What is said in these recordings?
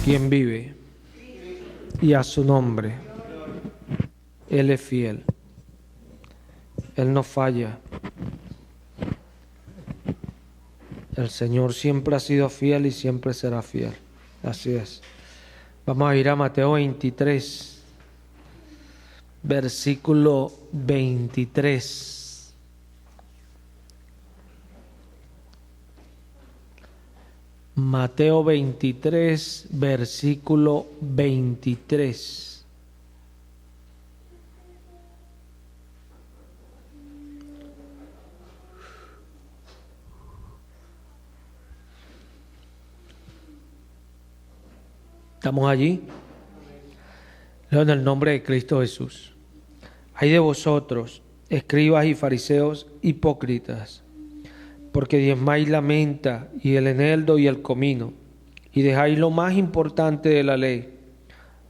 quien vive y a su nombre. Él es fiel. Él no falla. El Señor siempre ha sido fiel y siempre será fiel. Así es. Vamos a ir a Mateo 23, versículo 23. Mateo 23, versículo 23. ¿Estamos allí? Leo en el nombre de Cristo Jesús. Ay de vosotros, escribas y fariseos hipócritas, porque diezmáis la menta y el eneldo y el comino, y dejáis lo más importante de la ley,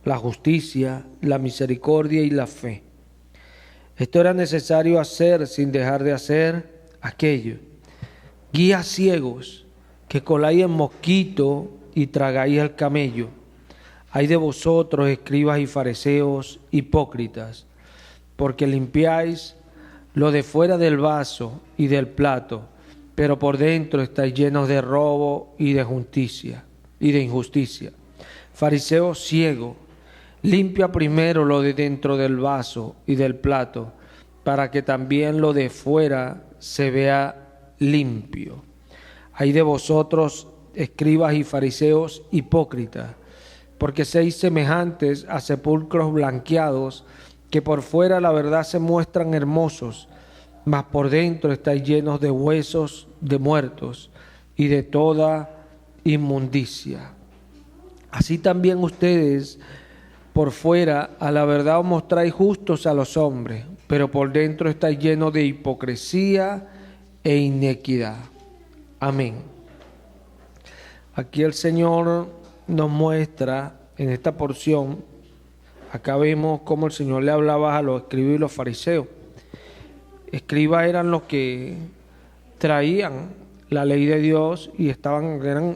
la justicia, la misericordia y la fe. Esto era necesario hacer sin dejar de hacer aquello. Guías ciegos, que coláis el mosquito y tragáis el camello. Ay de vosotros, escribas y fariseos hipócritas, porque limpiáis lo de fuera del vaso y del plato, pero por dentro estáis llenos de robo y de injusticia. Fariseo ciego, limpia primero lo de dentro del vaso y del plato, para que también lo de fuera se vea limpio. Ay de vosotros, escribas y fariseos hipócritas, porque sois semejantes a sepulcros blanqueados, que por fuera la verdad se muestran hermosos, mas por dentro estáis llenos de huesos de muertos y de toda inmundicia. Así también ustedes por fuera a la verdad os mostráis justos a los hombres, pero por dentro estáis llenos de hipocresía e inequidad. Amén. Aquí el Señor nos muestra en esta porción, acá vemos cómo el Señor le hablaba a los escribas y los fariseos. Escribas eran los que traían la ley de Dios y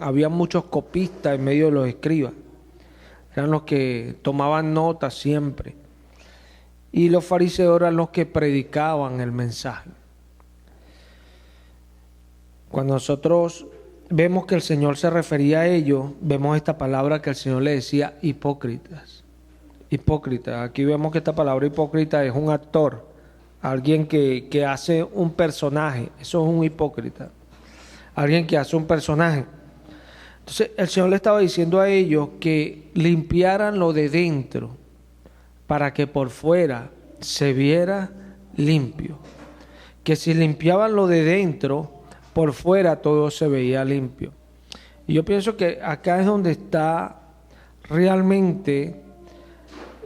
había muchos copistas en medio de los escribas. Eran los que tomaban notas siempre. Y los fariseos eran los que predicaban el mensaje. Cuando nosotros vemos que el Señor se refería a ellos, vemos esta palabra que el Señor le decía hipócritas. Hipócritas. Aquí vemos que esta palabra hipócrita es un actor, alguien que hace un personaje. Eso es un hipócrita. Alguien que hace un personaje. Entonces el Señor le estaba diciendo a ellos que limpiaran lo de dentro para que por fuera se viera limpio. Que si limpiaban lo de dentro, por fuera todo se veía limpio. Y yo pienso que acá es donde está realmente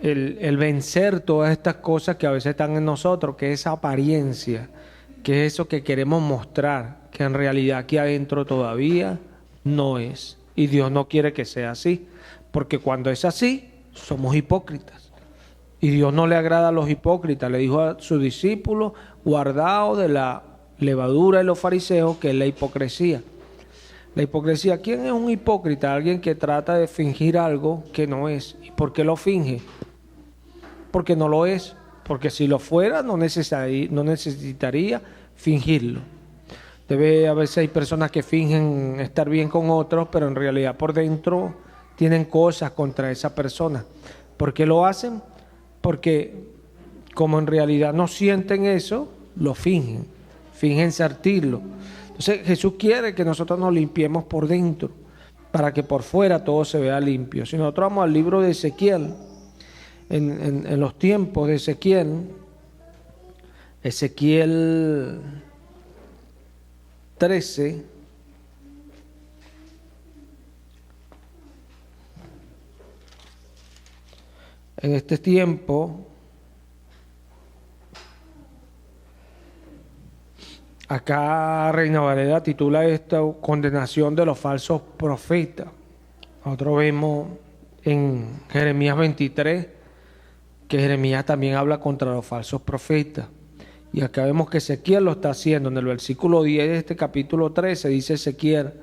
el vencer todas estas cosas que a veces están en nosotros, que es esa apariencia, que es eso que queremos mostrar, que en realidad aquí adentro todavía no es. Y Dios no quiere que sea así, porque cuando es así, somos hipócritas. Y Dios no le agrada a los hipócritas. Le dijo a sus discípulos, guardaos de la levadura de los fariseos, que es la hipocresía. La hipocresía, ¿quién es un hipócrita? Alguien que trata de fingir algo que no es. ¿Y por qué lo finge? Porque no lo es. Porque si lo fuera, no necesitaría fingirlo. A veces hay personas que fingen estar bien con otros, pero en realidad por dentro tienen cosas contra esa persona. ¿Por qué lo hacen? Porque como en realidad no sienten eso, lo fingen sentirlo. Entonces Jesús quiere que nosotros nos limpiemos por dentro, para que por fuera todo se vea limpio. Si nosotros vamos al libro de Ezequiel, en los tiempos de Ezequiel 13, en este tiempo, acá Reina Valera titula esta condenación de los falsos profetas. Nosotros vemos en Jeremías 23 que Jeremías también habla contra los falsos profetas. Y acá vemos que Ezequiel lo está haciendo. En el versículo 10 de este capítulo 13 dice Ezequiel: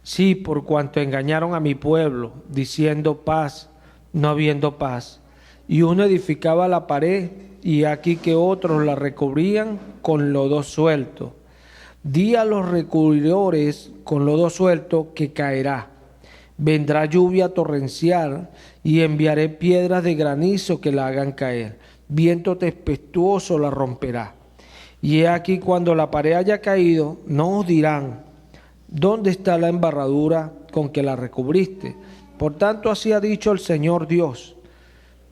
Sí, por cuanto engañaron a mi pueblo, diciendo paz, no habiendo paz. Y uno edificaba la pared, y aquí que otros la recubrían con lodo suelto. Di a los recubridores con lodo suelto que caerá. Vendrá lluvia torrencial, y enviaré piedras de granizo que la hagan caer. Viento tempestuoso la romperá. Y he aquí cuando la pared haya caído, no os dirán: ¿dónde está la embarradura con que la recubriste? Por tanto, así ha dicho el Señor Dios: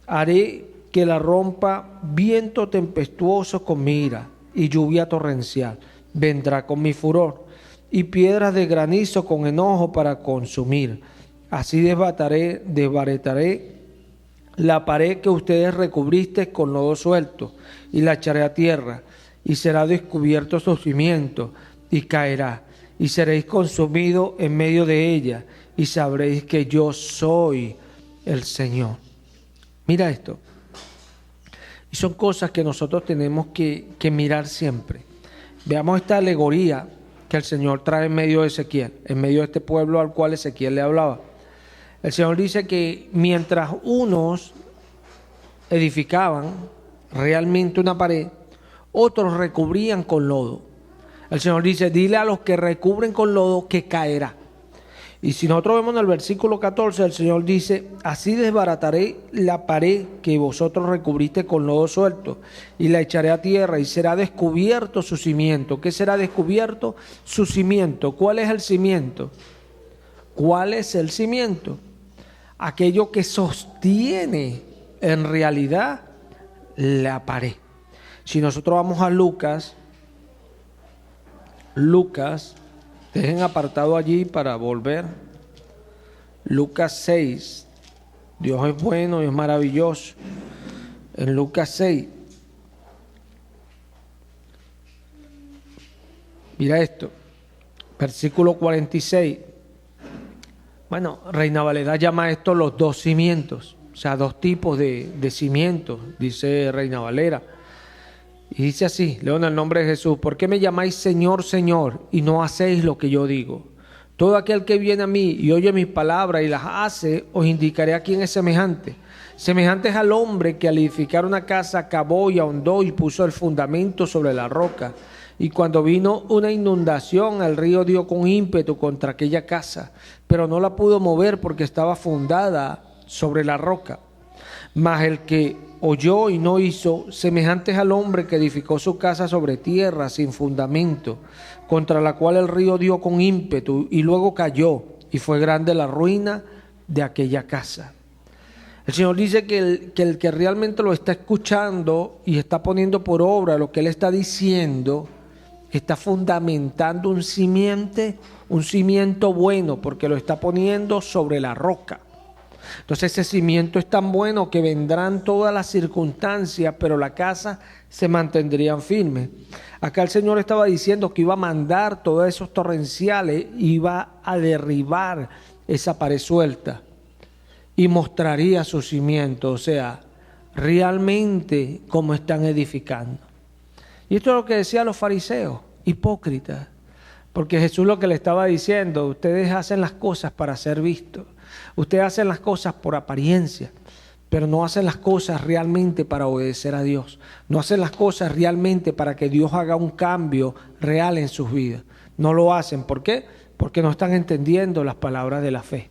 haré que la rompa viento tempestuoso con mi ira, y lluvia torrencial vendrá con mi furor, y piedras de granizo con enojo para consumir. Así desbarataré la pared que ustedes recubriste con lodo suelto, y la echaré a tierra, y será descubierto su cimiento, y caerá, y seréis consumidos en medio de ella, y sabréis que yo soy el Señor. Mira esto. Y son cosas que nosotros tenemos que mirar siempre. Veamos esta alegoría que el Señor trae en medio de Ezequiel, en medio de este pueblo al cual Ezequiel le hablaba. El Señor dice que mientras unos edificaban realmente una pared, otros recubrían con lodo. El Señor dice: dile a los que recubren con lodo que caerá. Y si nosotros vemos en el versículo 14, el Señor dice: así desbarataré la pared que vosotros recubriste con lodo suelto, y la echaré a tierra, y será descubierto su cimiento. ¿Qué será descubierto? Su cimiento. ¿Cuál es el cimiento? ¿Cuál es el cimiento? Aquello que sostiene en realidad la pared. Si nosotros vamos a Lucas, dejen apartado allí para volver. Lucas 6. Dios es bueno y es maravilloso. En Lucas 6. Mira esto. Versículo 46. Bueno, Reina Valera llama a esto los dos cimientos. O sea, dos tipos de cimientos, dice Reina Valera. Y dice así, leo en el nombre de Jesús: ¿por qué me llamáis Señor, Señor, y no hacéis lo que yo digo? Todo aquel que viene a mí y oye mis palabras y las hace, os indicaré a quién es semejante. Semejante es al hombre que al edificar una casa cavó y ahondó y puso el fundamento sobre la roca. Y cuando vino una inundación, el río dio con ímpetu contra aquella casa, pero no la pudo mover porque estaba fundada sobre la roca. Mas el que oyó y no hizo, semejante es al hombre que edificó su casa sobre tierra sin fundamento, contra la cual el río dio con ímpetu y luego cayó, y fue grande la ruina de aquella casa. El Señor dice que el que realmente lo está escuchando y está poniendo por obra lo que Él está diciendo, está fundamentando un cimiento bueno, porque lo está poniendo sobre la roca. Entonces ese cimiento es tan bueno que vendrán todas las circunstancias, pero la casa se mantendría firme. Acá el Señor estaba diciendo que iba a mandar todos esos torrenciales, iba a derribar esa pared suelta y mostraría su cimiento, o sea, realmente cómo están edificando. Y esto es lo que decían los fariseos, hipócritas, porque Jesús lo que le estaba diciendo: ustedes hacen las cosas para ser vistos. Ustedes hacen las cosas por apariencia, pero no hacen las cosas realmente para obedecer a Dios. No hacen las cosas realmente para que Dios haga un cambio real en sus vidas. No lo hacen. ¿Por qué? Porque no están entendiendo las palabras de la fe.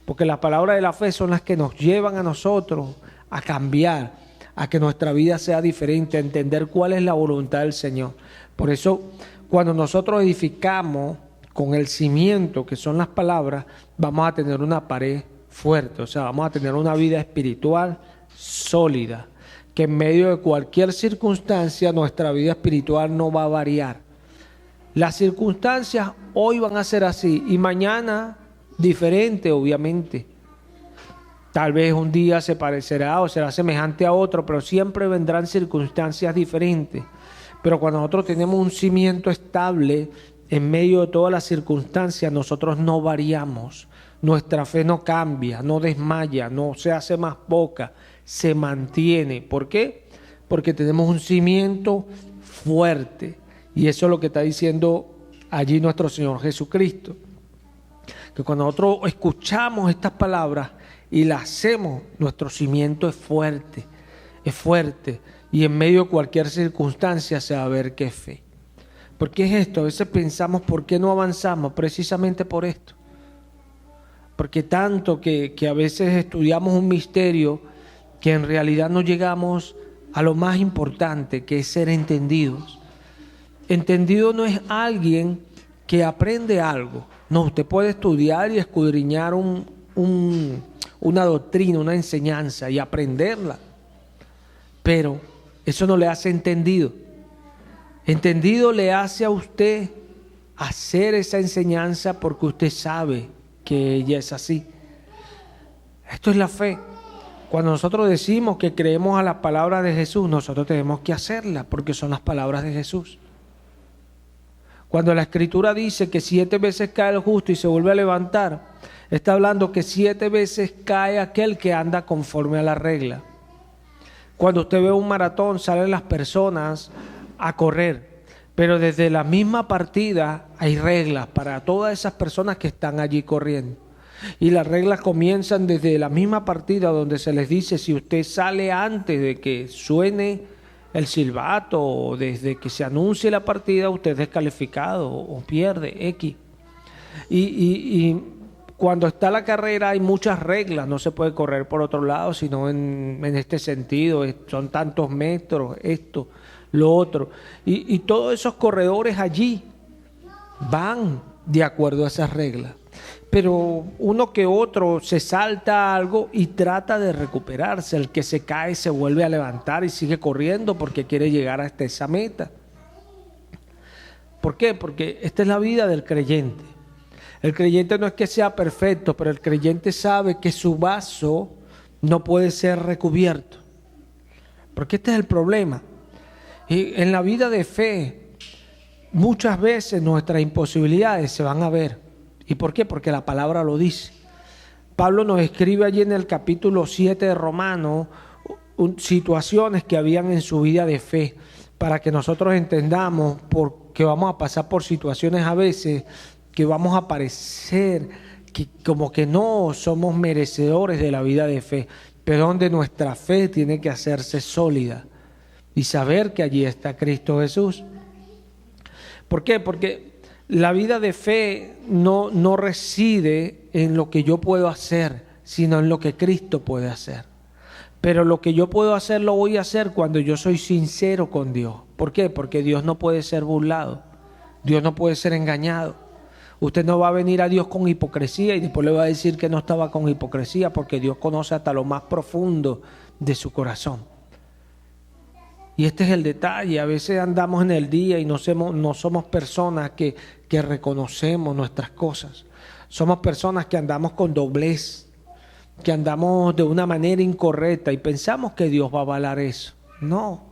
Porque las palabras de la fe son las que nos llevan a nosotros a cambiar, a que nuestra vida sea diferente, a entender cuál es la voluntad del Señor. Por eso, cuando nosotros edificamos con el cimiento que son las palabras, vamos a tener una pared fuerte, o sea, vamos a tener una vida espiritual sólida, que en medio de cualquier circunstancia nuestra vida espiritual no va a variar. Las circunstancias hoy van a ser así y mañana diferente, obviamente. Tal vez un día se parecerá o será semejante a otro, pero siempre vendrán circunstancias diferentes. Pero cuando nosotros tenemos un cimiento estable, en medio de todas las circunstancias, nosotros no variamos. Nuestra fe no cambia, no desmaya, no se hace más poca, se mantiene. ¿Por qué? Porque tenemos un cimiento fuerte. Y eso es lo que está diciendo allí nuestro Señor Jesucristo. que cuando nosotros escuchamos estas palabras y las hacemos, nuestro cimiento es fuerte, y en medio de cualquier circunstancia se va a ver que es fe. ¿Por qué es esto? A veces pensamos, ¿por qué no avanzamos? Precisamente por esto. Porque tanto que a veces estudiamos un misterio que en realidad no llegamos a lo más importante, que es ser entendidos. Entendido no es alguien que aprende algo. No, usted puede estudiar y escudriñar una doctrina, una enseñanza y aprenderla. Pero eso no le hace entendido. Entendido le hace a usted hacer esa enseñanza porque usted sabe que ella es así. Esto es la fe. Cuando nosotros decimos que creemos a las palabras de Jesús, nosotros tenemos que hacerlas porque son las palabras de Jesús. Cuando la Escritura dice que 7 veces cae el justo y se vuelve a levantar, está hablando que 7 veces cae aquel que anda conforme a la regla. Cuando usted ve un maratón, salen las personas a correr, pero desde la misma partida hay reglas para todas esas personas que están allí corriendo. Y las reglas comienzan desde la misma partida, donde se les dice: si usted sale antes de que suene el silbato o desde que se anuncie la partida, usted es descalificado o pierde X. Y cuando está la carrera hay muchas reglas, no se puede correr por otro lado, sino en este sentido, son tantos metros, esto, lo otro. Y todos esos corredores allí van de acuerdo a esas reglas. Pero uno que otro se salta algo y trata de recuperarse. El que se cae se vuelve a levantar y sigue corriendo porque quiere llegar hasta esa meta. ¿Por qué? Porque esta es la vida del creyente. El creyente no es que sea perfecto, pero el creyente sabe que su vaso no puede ser recubierto. Porque este es el problema. Y en la vida de fe, muchas veces nuestras imposibilidades se van a ver. ¿Y por qué? Porque la palabra lo dice. Pablo nos escribe allí en el capítulo 7 de Romanos situaciones que habían en su vida de fe, para que nosotros entendamos que vamos a pasar por situaciones a veces que vamos a parecer que como que no somos merecedores de la vida de fe, pero donde nuestra fe tiene que hacerse sólida y saber que allí está Cristo Jesús. ¿Por qué? Porque la vida de fe no reside en lo que yo puedo hacer, sino en lo que Cristo puede hacer. Pero lo que yo puedo hacer lo voy a hacer cuando yo soy sincero con Dios. ¿Por qué? Porque Dios no puede ser burlado, Dios no puede ser engañado. Usted no va a venir a Dios con hipocresía y después le va a decir que no estaba con hipocresía, porque Dios conoce hasta lo más profundo de su corazón. Y este es el detalle. A veces andamos en el día y no somos personas que reconocemos nuestras cosas. Somos personas que andamos con doblez, que andamos de una manera incorrecta y pensamos que Dios va a avalar eso. No,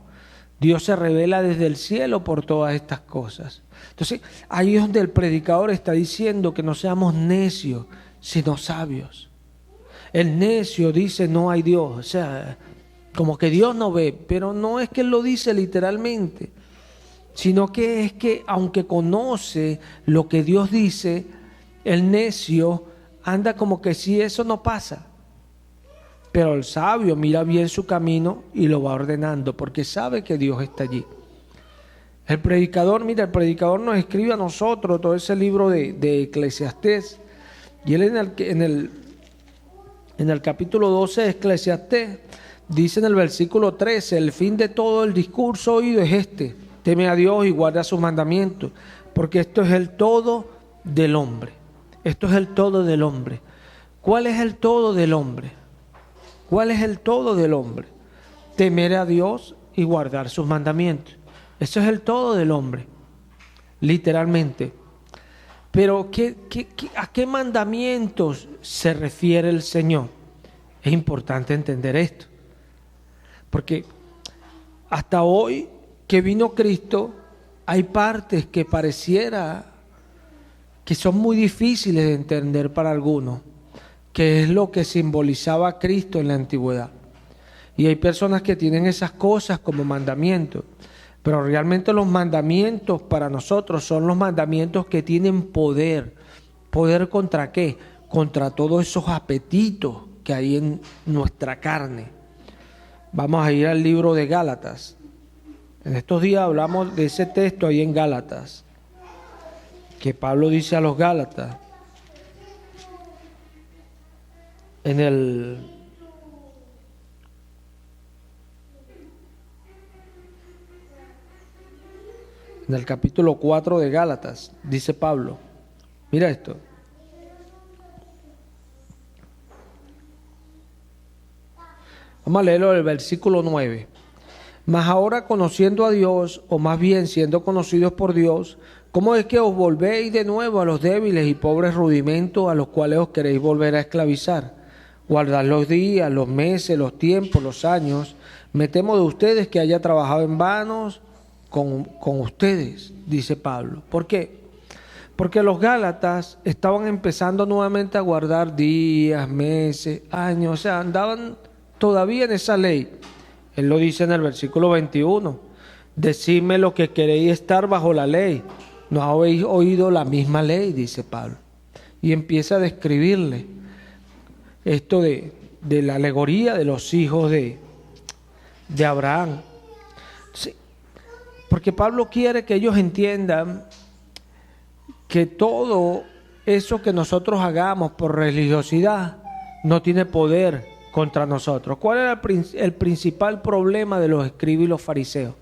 Dios se revela desde el cielo por todas estas cosas. Entonces, ahí es donde el predicador está diciendo que no seamos necios, sino sabios. El necio dice no hay Dios, o sea, como que Dios no ve, pero no es que él lo dice literalmente, sino que es que aunque conoce lo que Dios dice, el necio anda como que si eso no pasa. Pero el sabio mira bien su camino y lo va ordenando porque sabe que Dios está allí. El predicador nos escribe a nosotros todo ese libro de Eclesiastés. Y él en el capítulo 12 de Eclesiastés dice en el versículo 13: el fin de todo el discurso oído es este: teme a Dios y guarda sus mandamientos, porque esto es el todo del hombre. Esto es el todo del hombre. ¿Cuál es el todo del hombre? ¿Cuál es el todo del hombre? Temer a Dios y guardar sus mandamientos. Eso es el todo del hombre, literalmente. Pero ¿a qué mandamientos se refiere el Señor? Es importante entender esto. Porque hasta hoy que vino Cristo, hay partes que pareciera que son muy difíciles de entender para algunos, que es lo que simbolizaba a Cristo en la antigüedad. Y hay personas que tienen esas cosas como mandamientos, pero realmente los mandamientos para nosotros son los mandamientos que tienen poder ¿Poder contra qué? Contra todos esos apetitos que hay en nuestra carne. Vamos a ir al libro de Gálatas. En estos días hablamos de ese texto ahí en Gálatas, que Pablo dice a los Gálatas, en el capítulo 4 de Gálatas, dice Pablo, mira esto. Vamos a leerlo del versículo 9. Mas ahora conociendo a Dios, o más bien siendo conocidos por Dios, ¿cómo es que os volvéis de nuevo a los débiles y pobres rudimentos a los cuales os queréis volver a esclavizar? Guardad los días, los meses, los tiempos, los años. Me temo de ustedes que haya trabajado en vano con ustedes, dice Pablo. ¿Por qué? Porque los Gálatas estaban empezando nuevamente a guardar días, meses, años, o sea, andaban todavía en esa ley. Él lo dice en el versículo 21. Decidme lo que queréis estar bajo la ley. ¿No habéis oído la misma ley?, dice Pablo. Y empieza a describirle esto de la alegoría de los hijos de Abraham. Sí, porque Pablo quiere que ellos entiendan que todo eso que nosotros hagamos por religiosidad no tiene poder contra nosotros. ¿Cuál era el principal problema de los escribas y los fariseos?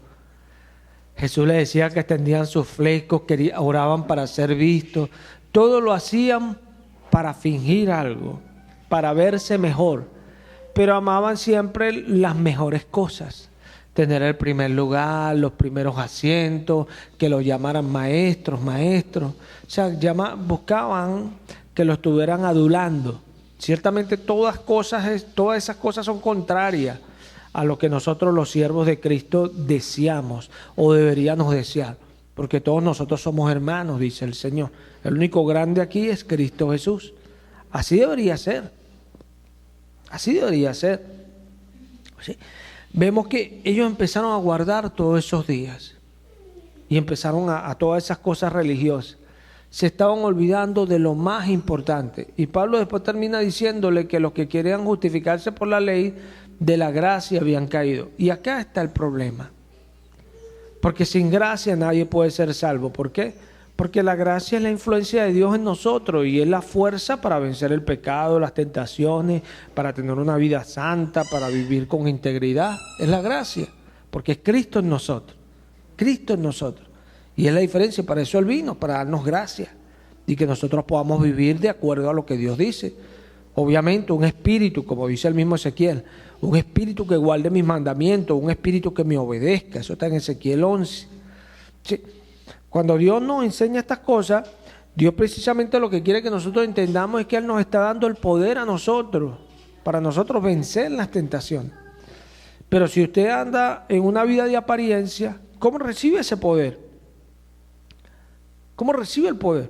Jesús les decía que extendían sus flecos, oraban para ser vistos. Todo lo hacían para fingir algo, para verse mejor. Pero amaban siempre las mejores cosas. Tener el primer lugar, los primeros asientos, que los llamaran maestros. O sea, buscaban que lo estuvieran adulando. Ciertamente todas esas cosas son contrarias a lo que nosotros los siervos de Cristo deseamos o deberíamos desear, porque todos nosotros somos hermanos, dice el Señor. El único grande aquí es Cristo Jesús. Así debería ser. Así debería ser. ¿Sí? Vemos que ellos empezaron a guardar todos esos días y empezaron a todas esas cosas religiosas. Se estaban olvidando de lo más importante. Y Pablo después termina diciéndole que los que querían justificarse por la ley de la gracia habían caído. Y acá está el problema. Porque sin gracia nadie puede ser salvo. ¿Por qué? Porque la gracia es la influencia de Dios en nosotros y es la fuerza para vencer el pecado, las tentaciones, para tener una vida santa, para vivir con integridad. Es la gracia, porque es Cristo en nosotros. Cristo en nosotros. Y es la diferencia, para eso Él vino, para darnos gracia y que nosotros podamos vivir de acuerdo a lo que Dios dice. Obviamente un espíritu, como dice el mismo Ezequiel, un espíritu que guarde mis mandamientos, un espíritu que me obedezca. Eso está en Ezequiel 11. Sí. Cuando Dios nos enseña estas cosas, Dios precisamente lo que quiere que nosotros entendamos es que Él nos está dando el poder a nosotros, para nosotros vencer las tentaciones. Pero si usted anda en una vida de apariencia, ¿cómo recibe ese poder? ¿Cómo recibe el poder?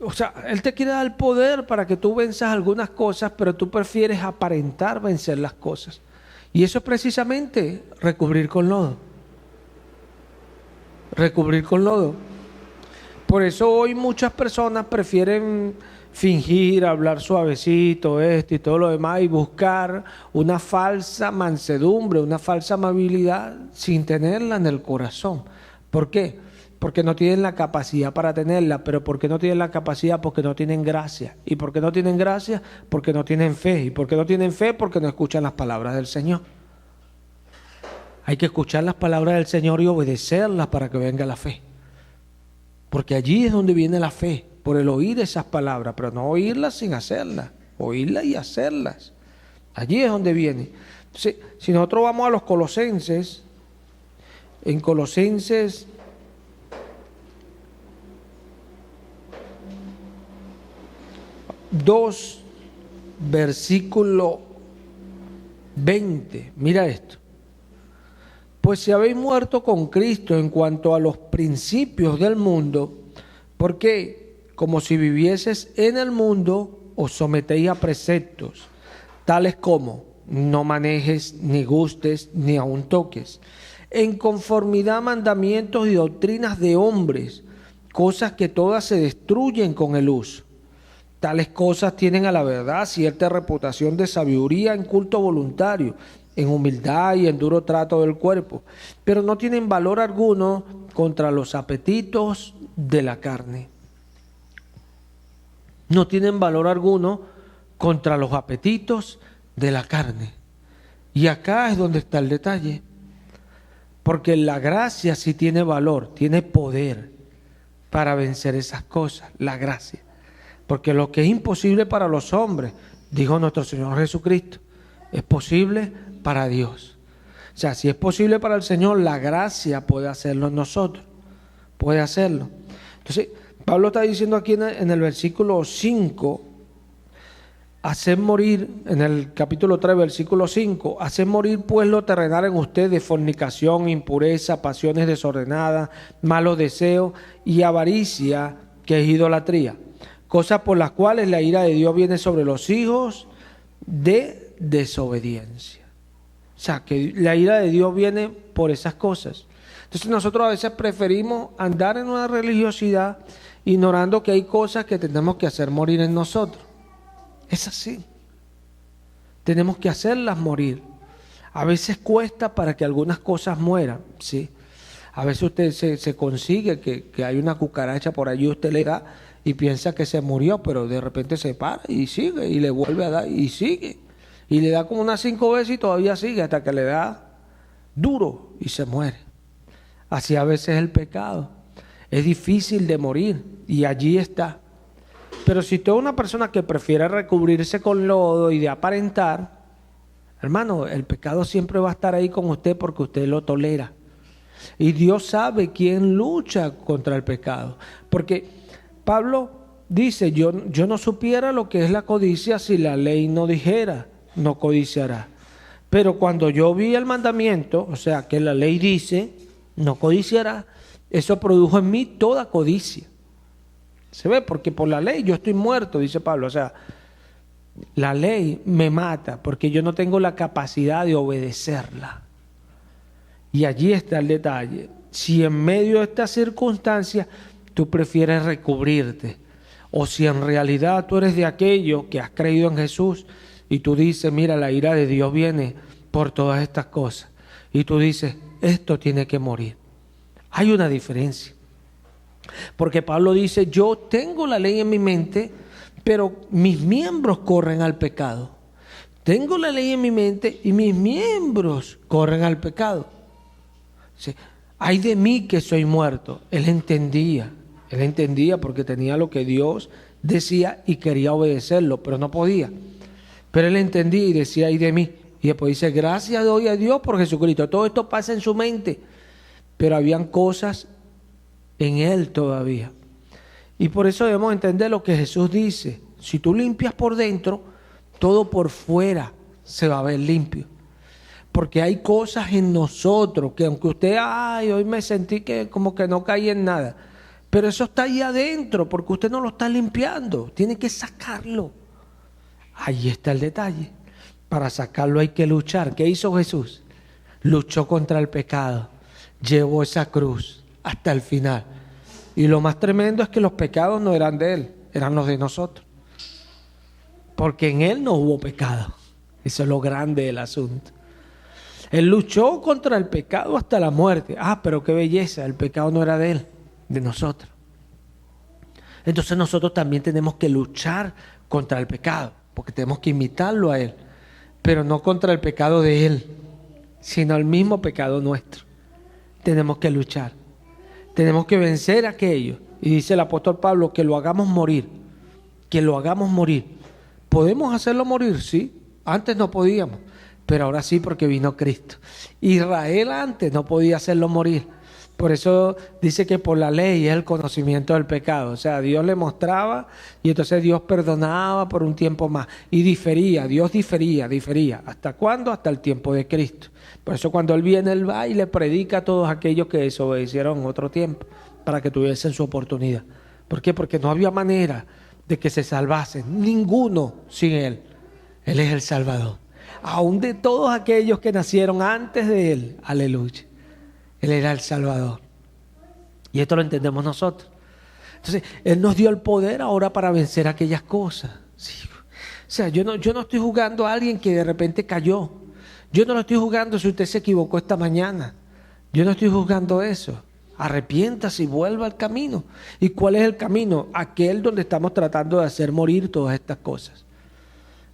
O sea, Él te quiere dar el poder para que tú venzas algunas cosas, pero tú prefieres aparentar vencer las cosas. Y eso es precisamente recubrir con lodo. Recubrir con lodo. Por eso hoy muchas personas prefieren fingir, hablar suavecito, esto y todo lo demás, y buscar una falsa mansedumbre, una falsa amabilidad sin tenerla en el corazón. ¿Por qué? Porque no tienen la capacidad para tenerla. ¿Pero por qué no tienen la capacidad? Porque no tienen gracia. ¿Y por qué no tienen gracia? Porque no tienen fe. ¿Y por qué no tienen fe? Porque no escuchan las palabras del Señor. Hay que escuchar las palabras del Señor y obedecerlas para que venga la fe. Porque allí es donde viene la fe, por el oír esas palabras, pero no oírlas sin hacerlas, oírlas y hacerlas. Allí es donde viene. Entonces, si nosotros vamos a los Colosenses, en Colosenses 2, versículo 20, mira esto. Pues si habéis muerto con Cristo en cuanto a los principios del mundo, porque como si vivieses en el mundo, os sometéis a preceptos, tales como no manejes, ni gustes, ni aun toques, en conformidad a mandamientos y doctrinas de hombres, cosas que todas se destruyen con el uso. Tales cosas tienen a la verdad cierta reputación de sabiduría en culto voluntario, en humildad y en duro trato del cuerpo, pero no tienen valor alguno contra los apetitos de la carne. No tienen valor alguno contra los apetitos de la carne. Y acá es donde está el detalle. Porque la gracia sí tiene valor, tiene poder para vencer esas cosas, la gracia. Porque lo que es imposible para los hombres, dijo nuestro Señor Jesucristo, es posible para Dios. O sea, si es posible para el Señor, la gracia puede hacerlo en nosotros. Puede hacerlo. Entonces, Pablo está diciendo aquí en el versículo 5, hacer morir, en el capítulo 3, versículo 5, hacer morir pues lo terrenal en ustedes, fornicación, impureza, pasiones desordenadas, malos deseos y avaricia, que es idolatría. Cosas por las cuales la ira de Dios viene sobre los hijos de desobediencia. O sea, que la ira de Dios viene por esas cosas. Entonces nosotros a veces preferimos andar en una religiosidad ignorando que hay cosas que tenemos que hacer morir en nosotros. Es así. Tenemos que hacerlas morir. A veces cuesta para que algunas cosas mueran, ¿sí? A veces usted se consigue que hay una cucaracha por allí, usted le da y piensa que se murió, pero de repente se para y sigue y le vuelve a dar y sigue. Y le da como unas 5 veces y todavía sigue hasta que le da duro y se muere. Así a veces es el pecado. Es difícil de morir y allí está. Pero si tú eres una persona que prefiere recubrirse con lodo y de aparentar, hermano, el pecado siempre va a estar ahí con usted porque usted lo tolera. Y Dios sabe quién lucha contra el pecado. Porque Pablo dice, yo no supiera lo que es la codicia si la ley no dijera, no codiciará. Pero cuando yo vi el mandamiento, o sea, que la ley dice, no codiciará, eso produjo en mí toda codicia. ¿Se ve? Porque por la ley yo estoy muerto, dice Pablo. O sea, la ley me mata porque yo no tengo la capacidad de obedecerla. Y allí está el detalle. Si en medio de estas circunstancias tú prefieres recubrirte, o si en realidad tú eres de aquello que has creído en Jesús y tú dices, mira, la ira de Dios viene por todas estas cosas. Y tú dices, esto tiene que morir. Hay una diferencia. Porque Pablo dice, yo tengo la ley en mi mente, pero mis miembros corren al pecado. Tengo la ley en mi mente y mis miembros corren al pecado. Sí. Ay de mí que soy muerto. Él entendía porque tenía lo que Dios decía y quería obedecerlo, pero no podía. Pero él entendía y decía, ay de mí. Y después dice, gracias doy a Dios por Jesucristo. Todo esto pasa en su mente, pero habían cosas en él todavía. Y por eso debemos entender lo que Jesús dice. Si tú limpias por dentro, todo por fuera se va a ver limpio. Porque hay cosas en nosotros que aunque usted, hoy me sentí que como que no caí en nada. Pero eso está ahí adentro porque usted no lo está limpiando. Tiene que sacarlo. Ahí está el detalle. Para sacarlo hay que luchar. ¿Qué hizo Jesús? Luchó contra el pecado. Llevó esa cruz hasta el final. Y lo más tremendo es que los pecados no eran de Él, eran los de nosotros. Porque en Él no hubo pecado. Eso es lo grande del asunto. Él luchó contra el pecado hasta la muerte. Pero qué belleza, el pecado no era de Él, de nosotros. Entonces nosotros también tenemos que luchar contra el pecado, porque tenemos que imitarlo a Él. Pero no contra el pecado de Él, sino el mismo pecado nuestro. Tenemos que luchar. Tenemos que vencer aquello. Y dice el apóstol Pablo que lo hagamos morir. Que lo hagamos morir. ¿Podemos hacerlo morir? Sí. Antes no podíamos. Pero ahora sí porque vino Cristo. Israel antes no podía hacerlo morir. Por eso dice que por la ley es el conocimiento del pecado. O sea, Dios le mostraba y entonces Dios perdonaba por un tiempo más. Y difería, Dios difería. ¿Hasta cuándo? Hasta el tiempo de Cristo. Por eso cuando Él viene, Él va y le predica a todos aquellos que desobedecieron en otro tiempo para que tuviesen su oportunidad. ¿Por qué? Porque no había manera de que se salvasen. Ninguno sin Él. Él es el Salvador. Aún de todos aquellos que nacieron antes de Él. Aleluya. Él era el Salvador. Y esto lo entendemos nosotros. Entonces, Él nos dio el poder ahora para vencer aquellas cosas. Sí. O sea, yo no estoy jugando a alguien que de repente cayó. Yo no lo estoy jugando si usted se equivocó esta mañana. Yo no estoy juzgando eso. Arrepiéntase y vuelva al camino. ¿Y cuál es el camino? Aquel donde estamos tratando de hacer morir todas estas cosas.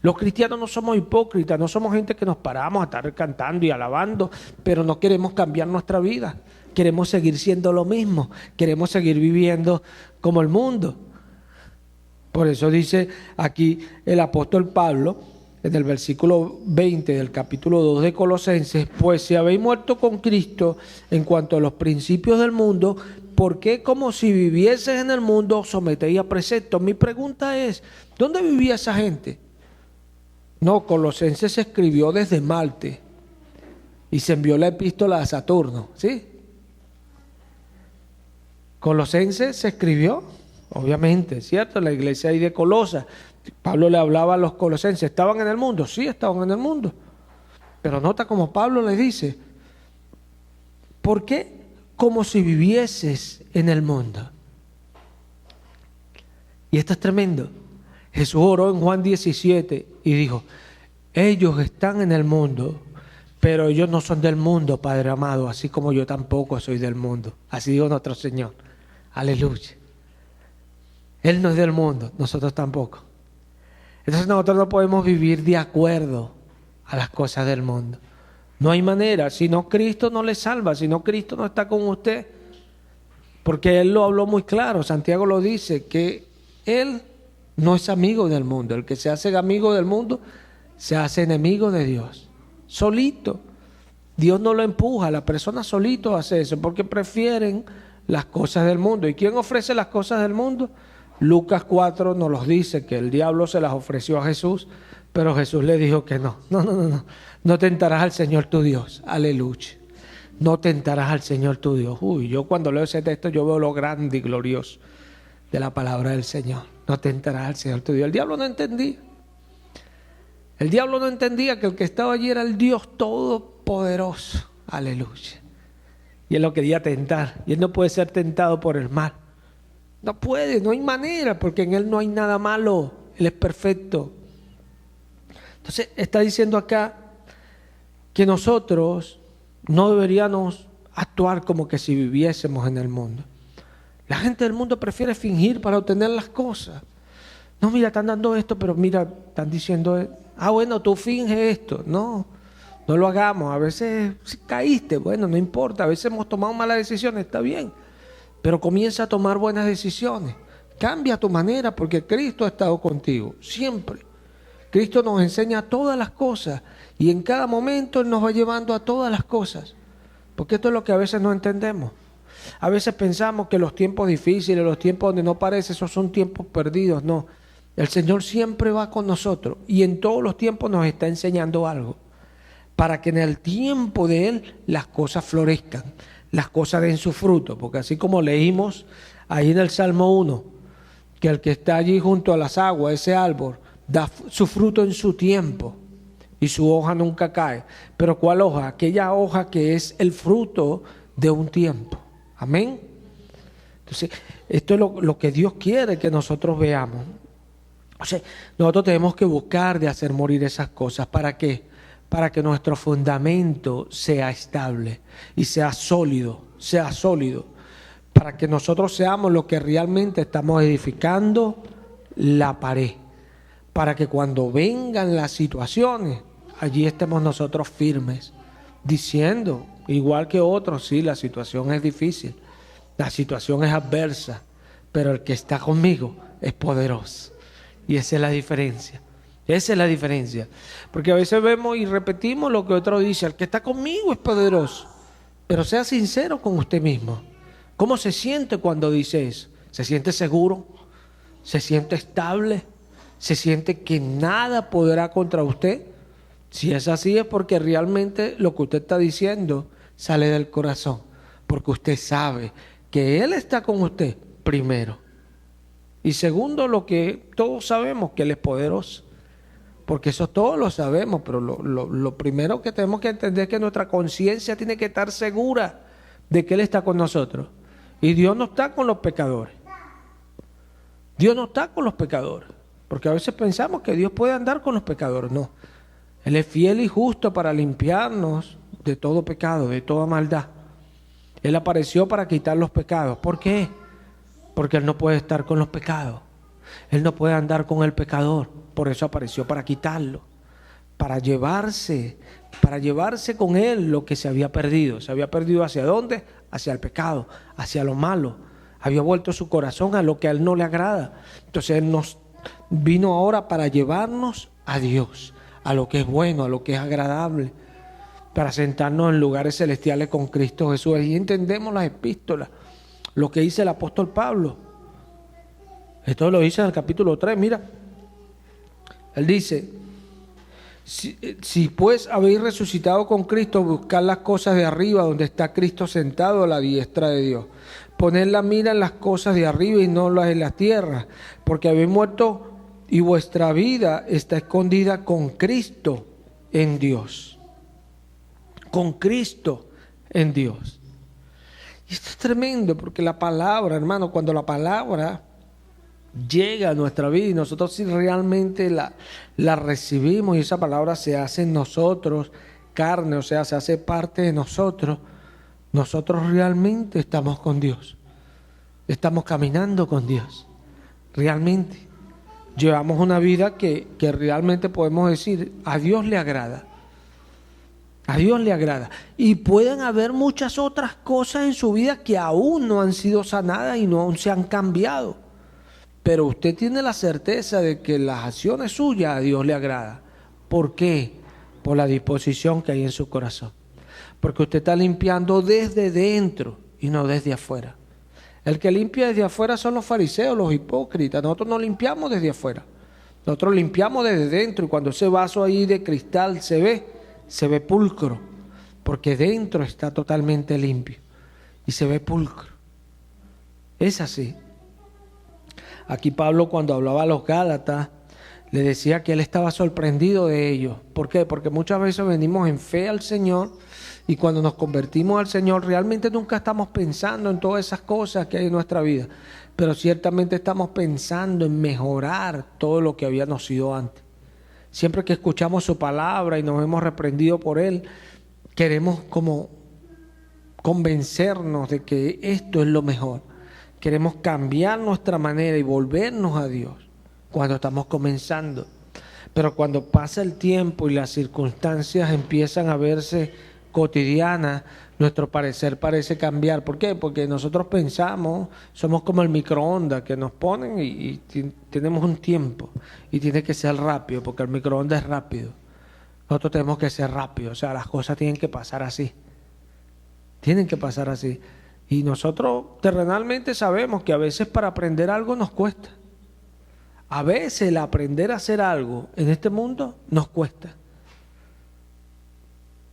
Los cristianos no somos hipócritas, no somos gente que nos paramos a estar cantando y alabando, pero no queremos cambiar nuestra vida. Queremos seguir siendo lo mismo, queremos seguir viviendo como el mundo. Por eso dice aquí el apóstol Pablo, en el versículo 20 del capítulo 2 de Colosenses: pues si habéis muerto con Cristo en cuanto a los principios del mundo, ¿por qué como si vivieses en el mundo os sometéis a preceptos? Mi pregunta es, ¿dónde vivía esa gente? No, Colosenses se escribió desde Marte y se envió la epístola a Saturno, ¿sí? Colosenses se escribió, obviamente, ¿cierto? La iglesia ahí de Colosa. Pablo le hablaba a los colosenses. ¿Estaban en el mundo? Sí, estaban en el mundo. Pero nota como Pablo le dice: ¿por qué como si vivieses en el mundo? Y esto es tremendo. Jesús oró en Juan 17 y dijo: ellos están en el mundo, pero ellos no son del mundo, Padre amado, así como yo tampoco soy del mundo. Así dijo nuestro Señor. Aleluya. Él no es del mundo, nosotros tampoco. Entonces nosotros no podemos vivir de acuerdo a las cosas del mundo. No hay manera. Si no, Cristo no le salva. Si no, Cristo no está con usted. Porque Él lo habló muy claro. Santiago lo dice, que Él no es amigo del mundo. El que se hace amigo del mundo se hace enemigo de Dios. Solito. Dios no lo empuja. La persona solito hace eso porque prefieren las cosas del mundo. ¿Y quién ofrece las cosas del mundo? Lucas 4 nos los dice, que el diablo se las ofreció a Jesús, pero Jesús le dijo que no. No tentarás al Señor tu Dios. Aleluya. No tentarás al Señor tu Dios. Uy, yo cuando leo ese texto yo veo lo grande y glorioso de la palabra del Señor. No tentarás al Señor tu Dios. El diablo no entendía. El diablo no entendía que el que estaba allí era el Dios todopoderoso. Aleluya. Y él lo quería tentar. Y él no puede ser tentado por el mal. No puede, no hay manera, porque en Él no hay nada malo. Él es perfecto. Entonces está diciendo acá que nosotros no deberíamos actuar como que si viviésemos en el mundo. La gente del mundo prefiere fingir para obtener las cosas. No, mira, están dando esto, pero mira, están diciendo, bueno, tú finges esto. No lo hagamos. A veces si caíste, bueno, no importa. A veces hemos tomado malas decisiones, está bien. Pero comienza a tomar buenas decisiones. Cambia tu manera, porque Cristo ha estado contigo, siempre. Cristo nos enseña todas las cosas y en cada momento Él nos va llevando a todas las cosas. Porque esto es lo que a veces no entendemos. A veces pensamos que los tiempos difíciles, los tiempos donde no parece, esos son tiempos perdidos. No, el Señor siempre va con nosotros y en todos los tiempos nos está enseñando algo. Para que en el tiempo de Él las cosas florezcan. Las cosas den su fruto, porque así como leímos ahí en el Salmo 1, que el que está allí junto a las aguas, ese árbol, da su fruto en su tiempo y su hoja nunca cae. Pero ¿cuál hoja? Aquella hoja que es el fruto de un tiempo. Amén. Entonces, esto es lo que Dios quiere que nosotros veamos. O sea, nosotros tenemos que buscar de hacer morir esas cosas. ¿Para qué? Para que nuestro fundamento sea estable y sea sólido, para que nosotros seamos lo que realmente estamos edificando, la pared, para que cuando vengan las situaciones, allí estemos nosotros firmes, diciendo, igual que otros, sí, la situación es difícil, la situación es adversa, pero el que está conmigo es poderoso, y esa es la diferencia. Esa es la diferencia. Porque a veces vemos y repetimos lo que otro dice: el que está conmigo es poderoso. Pero sea sincero con usted mismo. ¿Cómo se siente cuando dice eso? ¿Se siente seguro? ¿Se siente estable? ¿Se siente que nada podrá contra usted? Si es así, es porque realmente lo que usted está diciendo sale del corazón. Porque usted sabe que Él está con usted, primero. Y segundo, lo que todos sabemos, que Él es poderoso. Porque eso todos lo sabemos, pero lo primero que tenemos que entender es que nuestra conciencia tiene que estar segura de que Él está con nosotros. Y Dios no está con los pecadores. Dios no está con los pecadores, porque a veces pensamos que Dios puede andar con los pecadores. No, Él es fiel y justo para limpiarnos de todo pecado, de toda maldad. Él apareció para quitar los pecados. ¿Por qué? Porque Él no puede estar con los pecados. Él no puede andar con el pecador. Por eso apareció para quitarlo, para llevarse con Él lo que se había perdido. ¿Se había perdido hacia dónde? Hacia el pecado, hacia lo malo. Había vuelto su corazón a lo que a Él no le agrada. Entonces Él nos vino ahora para llevarnos a Dios, a lo que es bueno, a lo que es agradable, para sentarnos en lugares celestiales con Cristo Jesús. Y entendemos las epístolas, lo que dice el apóstol Pablo. Esto lo dice en el capítulo 3, mira. Él dice: si pues habéis resucitado con Cristo, buscad las cosas de arriba, donde está Cristo sentado a la diestra de Dios. Poned la mira en las cosas de arriba y no las de la tierra, porque habéis muerto y vuestra vida está escondida con Cristo en Dios. Con Cristo en Dios. Y esto es tremendo, porque la palabra, hermano, cuando la palabra llega a nuestra vida y nosotros si realmente la recibimos y esa palabra se hace en nosotros carne, o sea, se hace parte de nosotros, nosotros realmente estamos con Dios, estamos caminando con Dios, realmente llevamos una vida que realmente podemos decir a Dios le agrada. A Dios le agrada. Y pueden haber muchas otras cosas en su vida que aún no han sido sanadas y no aún se han cambiado. Pero usted tiene la certeza de que las acciones suyas a Dios le agrada. ¿Por qué? Por la disposición que hay en su corazón. Porque usted está limpiando desde dentro y no desde afuera. El que limpia desde afuera son los fariseos, los hipócritas. Nosotros no limpiamos desde afuera. Nosotros limpiamos desde dentro y cuando ese vaso ahí de cristal se ve pulcro. Porque dentro está totalmente limpio y se ve pulcro. Es así. Aquí Pablo, cuando hablaba a los Gálatas, le decía que él estaba sorprendido de ellos. ¿Por qué? Porque muchas veces venimos en fe al Señor y cuando nos convertimos al Señor realmente nunca estamos pensando en todas esas cosas que hay en nuestra vida, pero ciertamente estamos pensando en mejorar todo lo que habíamos sido antes. Siempre que escuchamos su palabra y nos hemos reprendido por Él, queremos como convencernos de que esto es lo mejor. Queremos cambiar nuestra manera y volvernos a Dios cuando estamos comenzando. Pero cuando pasa el tiempo y las circunstancias empiezan a verse cotidianas, nuestro parecer parece cambiar. ¿Por qué? Porque nosotros pensamos, somos como el microondas que nos ponen y tenemos un tiempo y tiene que ser rápido, porque el microondas es rápido. Nosotros tenemos que ser rápidos, o sea, las cosas tienen que pasar así. Tienen que pasar así. Y nosotros terrenalmente sabemos que a veces para aprender algo nos cuesta. A veces el aprender a hacer algo en este mundo nos cuesta.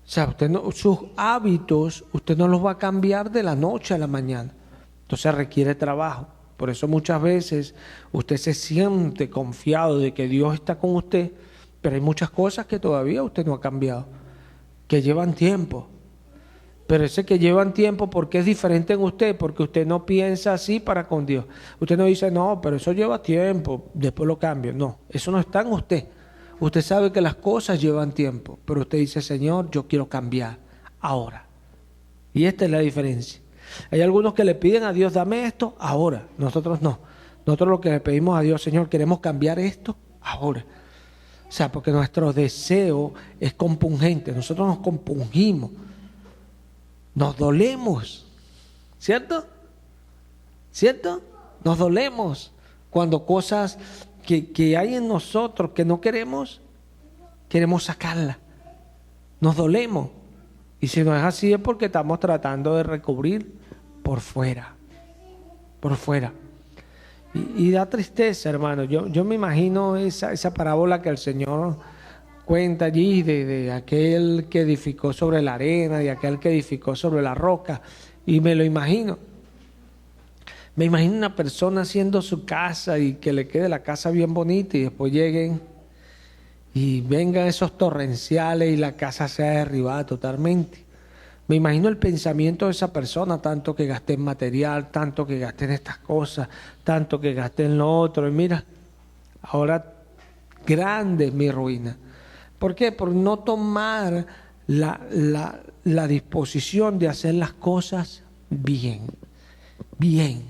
O sea, sus hábitos usted no los va a cambiar de la noche a la mañana. Entonces requiere trabajo. Por eso muchas veces usted se siente confiado de que Dios está con usted, pero hay muchas cosas que todavía usted no ha cambiado, que llevan tiempo. Pero ese que llevan tiempo, ¿por qué es diferente en usted? Porque usted no piensa así para con Dios. Usted no dice, no, pero eso lleva tiempo, después lo cambio. No, eso no está en usted. Usted sabe que las cosas llevan tiempo, pero usted dice, Señor, yo quiero cambiar ahora. Y esta es la diferencia. Hay algunos que le piden a Dios, dame esto ahora. Nosotros no. Nosotros lo que le pedimos a Dios, Señor, queremos cambiar esto ahora. O sea, porque nuestro deseo es compungente. Nosotros nos compungimos. Nos dolemos, ¿cierto? ¿Cierto? Nos dolemos cuando cosas que hay en nosotros que no queremos sacarlas. Nos dolemos. Y si no es así es porque estamos tratando de recubrir por fuera. Por fuera. Y da tristeza, hermano. Yo me imagino esa parábola que el Señor cuenta allí de aquel que edificó sobre la arena, de aquel que edificó sobre la roca, y me lo imagino. Me imagino una persona haciendo su casa y que le quede la casa bien bonita y después lleguen y vengan esos torrenciales y la casa sea derribada totalmente. Me imagino el pensamiento de esa persona, tanto que gasté en material, tanto que gasté en estas cosas, tanto que gasté en lo otro. Y mira, ahora grande es mi ruina. ¿Por qué? Por no tomar la disposición de hacer las cosas bien. Bien.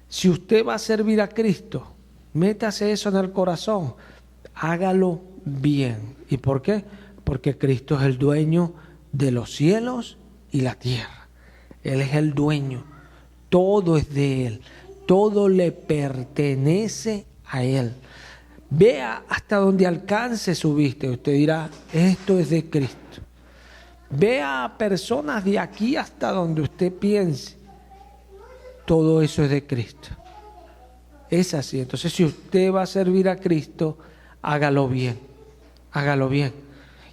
Si usted va a servir a Cristo, métase eso en el corazón. Hágalo bien. ¿Y por qué? Porque Cristo es el dueño de los cielos y la tierra. Él es el dueño. Todo es de Él. Todo le pertenece a Él. Vea hasta donde alcance su vista. Usted dirá, esto es de Cristo. Vea a personas de aquí hasta donde usted piense. Todo eso es de Cristo. Es así. Entonces, si usted va a servir a Cristo, hágalo bien. Hágalo bien.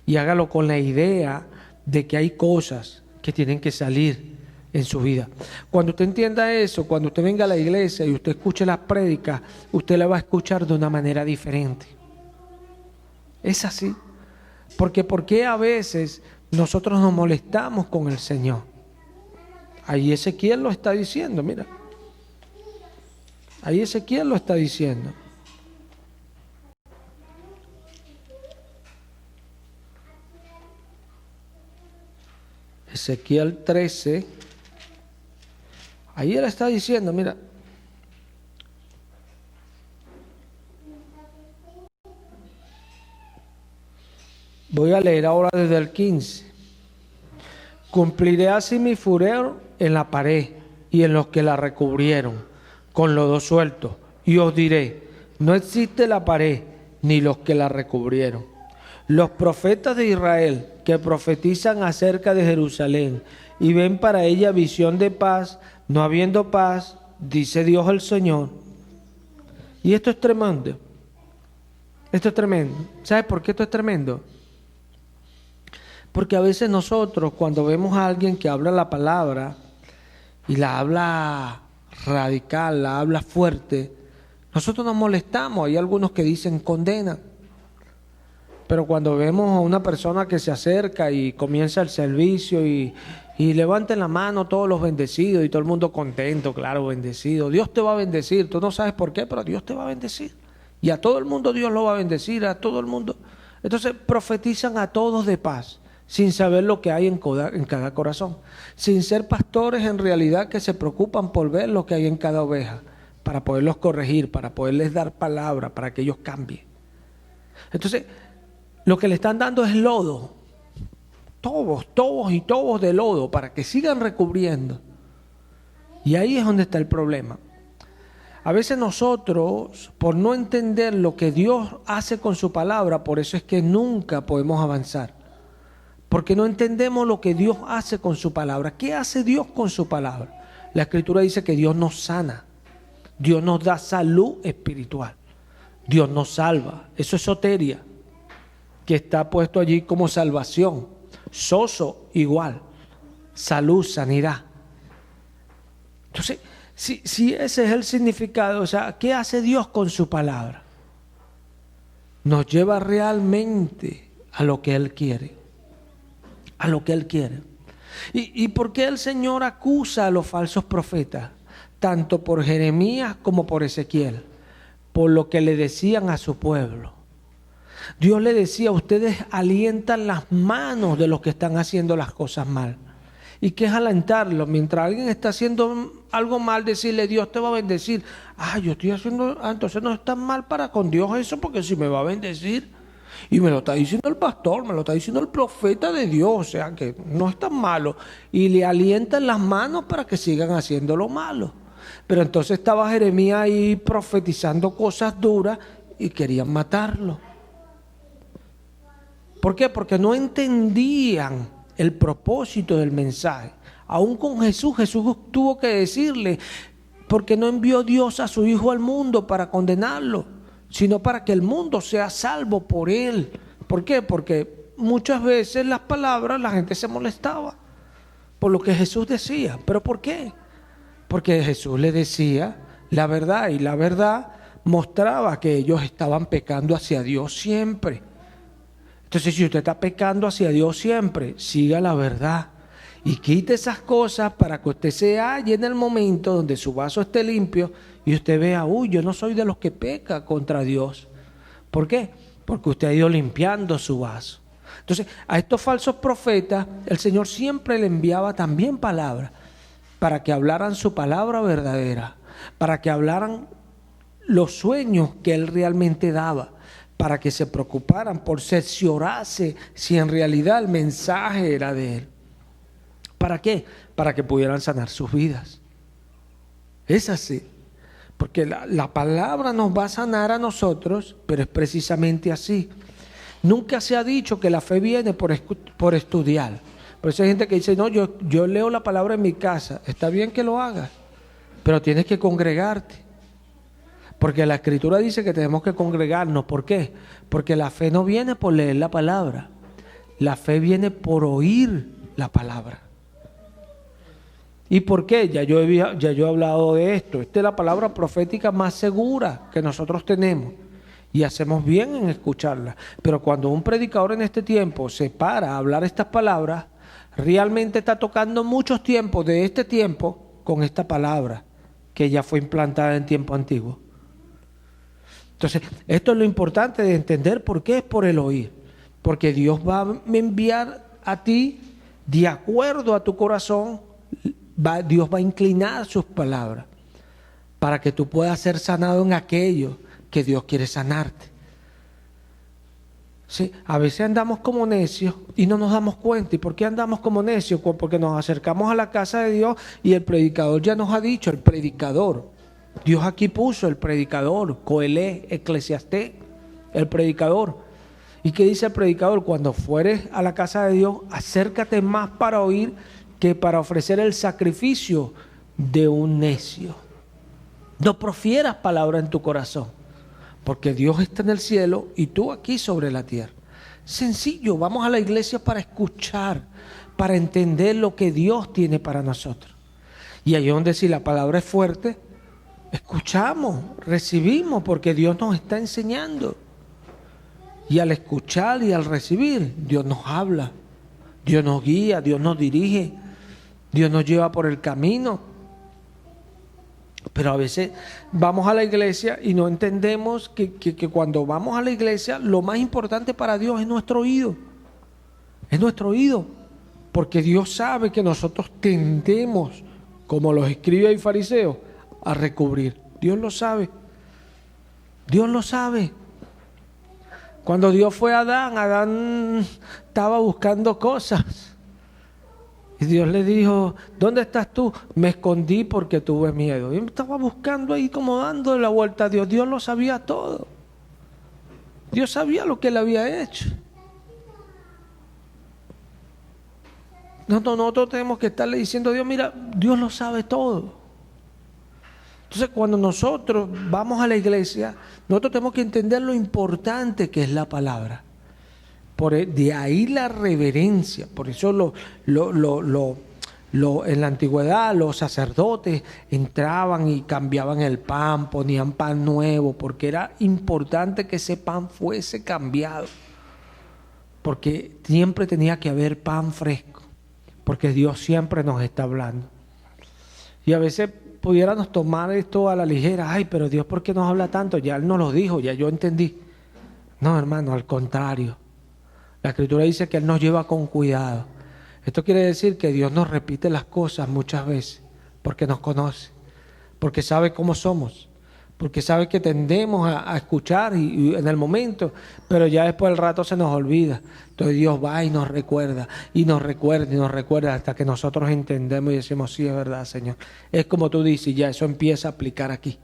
Y hágalo con la idea de que hay cosas que tienen que salir en su vida. Cuando usted entienda eso, cuando usted venga a la iglesia y usted escuche las prédicas, usted la va a escuchar de una manera diferente. Es así. Porque a veces nosotros nos molestamos con el Señor. Ahí Ezequiel lo está diciendo, mira. Ahí Ezequiel lo está diciendo. Ezequiel 13. Ahí él está diciendo, mira. Voy a leer ahora desde el 15. Cumpliré así mi furor en la pared y en los que la recubrieron con lodo suelto. Y os diré, no existe la pared ni los que la recubrieron. Los profetas de Israel que profetizan acerca de Jerusalén y ven para ella visión de paz, no habiendo paz, dice Dios el Señor. Y esto es tremendo. Esto es tremendo. ¿Sabes por qué esto es tremendo? Porque a veces nosotros, cuando vemos a alguien que habla la palabra y la habla radical, la habla fuerte, nosotros nos molestamos. Hay algunos que dicen condenan. Pero cuando vemos a una persona que se acerca y comienza el servicio y levanten la mano todos los bendecidos y todo el mundo contento, claro, bendecido. Dios te va a bendecir, tú no sabes por qué, pero Dios te va a bendecir. Y a todo el mundo Dios lo va a bendecir, a todo el mundo. Entonces profetizan a todos de paz, sin saber lo que hay en cada corazón. Sin ser pastores en realidad que se preocupan por ver lo que hay en cada oveja, para poderlos corregir, para poderles dar palabra, para que ellos cambien. Entonces, lo que le están dando es lodo. Tobos de lodo para que sigan recubriendo. Y ahí es donde está el problema. A veces nosotros, por no entender lo que Dios hace con su palabra, por eso es que nunca podemos avanzar. Porque no entendemos lo que Dios hace con su palabra. ¿Qué hace Dios con su palabra? La Escritura dice que Dios nos sana. Dios nos da salud espiritual. Dios nos salva. Eso es soteria, que está puesto allí como salvación. Soso igual. Salud, sanidad. Entonces, si ese es el significado, o sea, ¿qué hace Dios con su palabra? Nos lleva realmente a lo que Él quiere. A lo que Él quiere. ¿Y por qué el Señor acusa a los falsos profetas? Tanto por Jeremías como por Ezequiel. Por lo que le decían a su pueblo. Dios le decía, ustedes alientan las manos de los que están haciendo las cosas mal. ¿Y qué es alentarlo? Mientras alguien está haciendo algo mal, decirle, Dios te va a bendecir. Yo estoy haciendo, entonces no es tan mal para con Dios eso, porque si me va a bendecir. Y me lo está diciendo el pastor, me lo está diciendo el profeta de Dios, o sea que no es tan malo. Y le alientan las manos para que sigan haciendo lo malo. Pero entonces estaba Jeremías ahí profetizando cosas duras y querían matarlo. ¿Por qué? Porque no entendían el propósito del mensaje. Aún con Jesús tuvo que decirle, porque no envió Dios a su Hijo al mundo para condenarlo, sino para que el mundo sea salvo por Él. ¿Por qué? Porque muchas veces las palabras, la gente se molestaba por lo que Jesús decía. ¿Pero por qué? Porque Jesús le decía la verdad, y la verdad mostraba que ellos estaban pecando hacia Dios siempre. Entonces, si usted está pecando hacia Dios siempre, siga la verdad. Y quite esas cosas para que usted se halle en el momento donde su vaso esté limpio y usted vea, uy, yo no soy de los que peca contra Dios. ¿Por qué? Porque usted ha ido limpiando su vaso. Entonces, a estos falsos profetas, el Señor siempre le enviaba también palabras para que hablaran su palabra verdadera, para que hablaran los sueños que Él realmente daba, para que se preocuparan por cerciorarse si en realidad el mensaje era de Él. ¿Para qué? Para que pudieran sanar sus vidas. Es así. Porque la palabra nos va a sanar a nosotros, pero es precisamente así. Nunca se ha dicho que la fe viene por estudiar. Por eso hay gente que dice, no, yo leo la palabra en mi casa. Está bien que lo hagas, pero tienes que congregarte. Porque la Escritura dice que tenemos que congregarnos. ¿Por qué? Porque la fe no viene por leer la palabra. La fe viene por oír la palabra. ¿Y por qué? Ya yo he hablado de esto. Esta es la palabra profética más segura que nosotros tenemos. Y hacemos bien en escucharla. Pero cuando un predicador en este tiempo se para a hablar estas palabras, realmente está tocando muchos tiempos de este tiempo con esta palabra que ya fue implantada en tiempo antiguo. Entonces, esto es lo importante de entender por qué es por el oír. Porque Dios va a enviar a ti, de acuerdo a tu corazón, Dios va a inclinar sus palabras para que tú puedas ser sanado en aquello que Dios quiere sanarte. Sí, a veces andamos como necios y no nos damos cuenta. ¿Y por qué andamos como necios? Porque nos acercamos a la casa de Dios y el predicador ya nos ha dicho, el predicador. Dios aquí puso el predicador, Coelé, Eclesiastés, el predicador. ¿Y qué dice el predicador? Cuando fueres a la casa de Dios, acércate más para oír que para ofrecer el sacrificio de un necio. No profieras palabra en tu corazón, porque Dios está en el cielo y tú aquí sobre la tierra. Sencillo, vamos a la iglesia para escuchar, para entender lo que Dios tiene para nosotros. Y ahí donde si la palabra es fuerte, escuchamos, recibimos, porque Dios nos está enseñando. Y al escuchar y al recibir, Dios nos habla, Dios nos guía, Dios nos dirige, Dios nos lleva por el camino. Pero a veces vamos a la iglesia y no entendemos que cuando vamos a la iglesia, lo más importante para Dios es nuestro oído. Es nuestro oído. Porque Dios sabe que nosotros tendemos, como los escribas y fariseos, a recubrir. Dios lo sabe. Dios lo sabe. Cuando Dios fue a Adán estaba buscando cosas. Y Dios le dijo, ¿dónde estás tú? Me escondí porque tuve miedo. Y él estaba buscando ahí, como dando la vuelta a Dios. Dios lo sabía todo. Dios sabía lo que él había hecho. Nosotros tenemos que estarle diciendo a Dios, mira, Dios lo sabe todo. Entonces, cuando nosotros vamos a la iglesia, nosotros tenemos que entender lo importante que es la palabra. De ahí la reverencia. Por eso en la antigüedad los sacerdotes entraban y cambiaban el pan, ponían pan nuevo, porque era importante que ese pan fuese cambiado. Porque siempre tenía que haber pan fresco, porque Dios siempre nos está hablando. Y a veces pudiéramos tomar esto a la ligera. Ay, pero Dios, ¿por qué nos habla tanto? Ya Él nos lo dijo, ya yo entendí. No, hermano, al contrario. La Escritura dice que Él nos lleva con cuidado. Esto quiere decir que Dios nos repite las cosas muchas veces porque nos conoce, porque sabe cómo somos, porque sabe que tendemos a escuchar y en el momento, pero ya después del rato se nos olvida. Entonces Dios va y nos recuerda, y nos recuerda, y nos recuerda hasta que nosotros entendemos y decimos, sí, es verdad, Señor. Es como tú dices, ya eso empieza a aplicar aquí.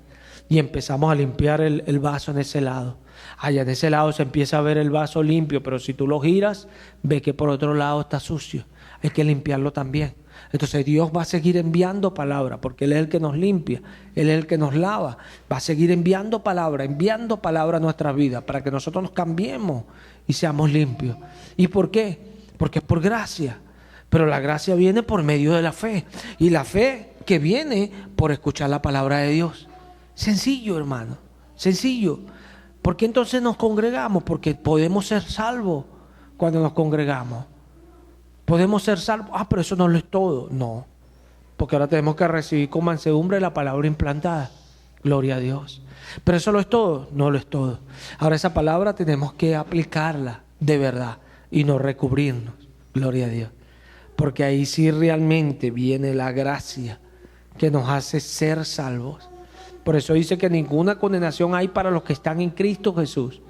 Y empezamos a limpiar el vaso en ese lado. Allá en ese lado se empieza a ver el vaso limpio, pero si tú lo giras, ves que por otro lado está sucio. Hay que limpiarlo también. Entonces Dios va a seguir enviando palabra, porque Él es el que nos limpia, Él es el que nos lava. Va a seguir enviando palabra a nuestra vida, para que nosotros nos cambiemos y seamos limpios. ¿Y por qué? Porque es por gracia. Pero la gracia viene por medio de la fe. Y la fe que viene por escuchar la palabra de Dios. Sencillo, hermano, sencillo. ¿Por qué entonces nos congregamos? Porque podemos ser salvos cuando nos congregamos. Podemos ser salvos. Pero eso no lo es todo. No, porque ahora tenemos que recibir con mansedumbre la palabra implantada. Gloria a Dios. Pero eso lo es todo. No lo es todo. Ahora esa palabra tenemos que aplicarla de verdad y no recubrirnos. Gloria a Dios. Porque ahí sí realmente viene la gracia que nos hace ser salvos. Por eso dice que ninguna condenación hay para los que están en Cristo Jesús.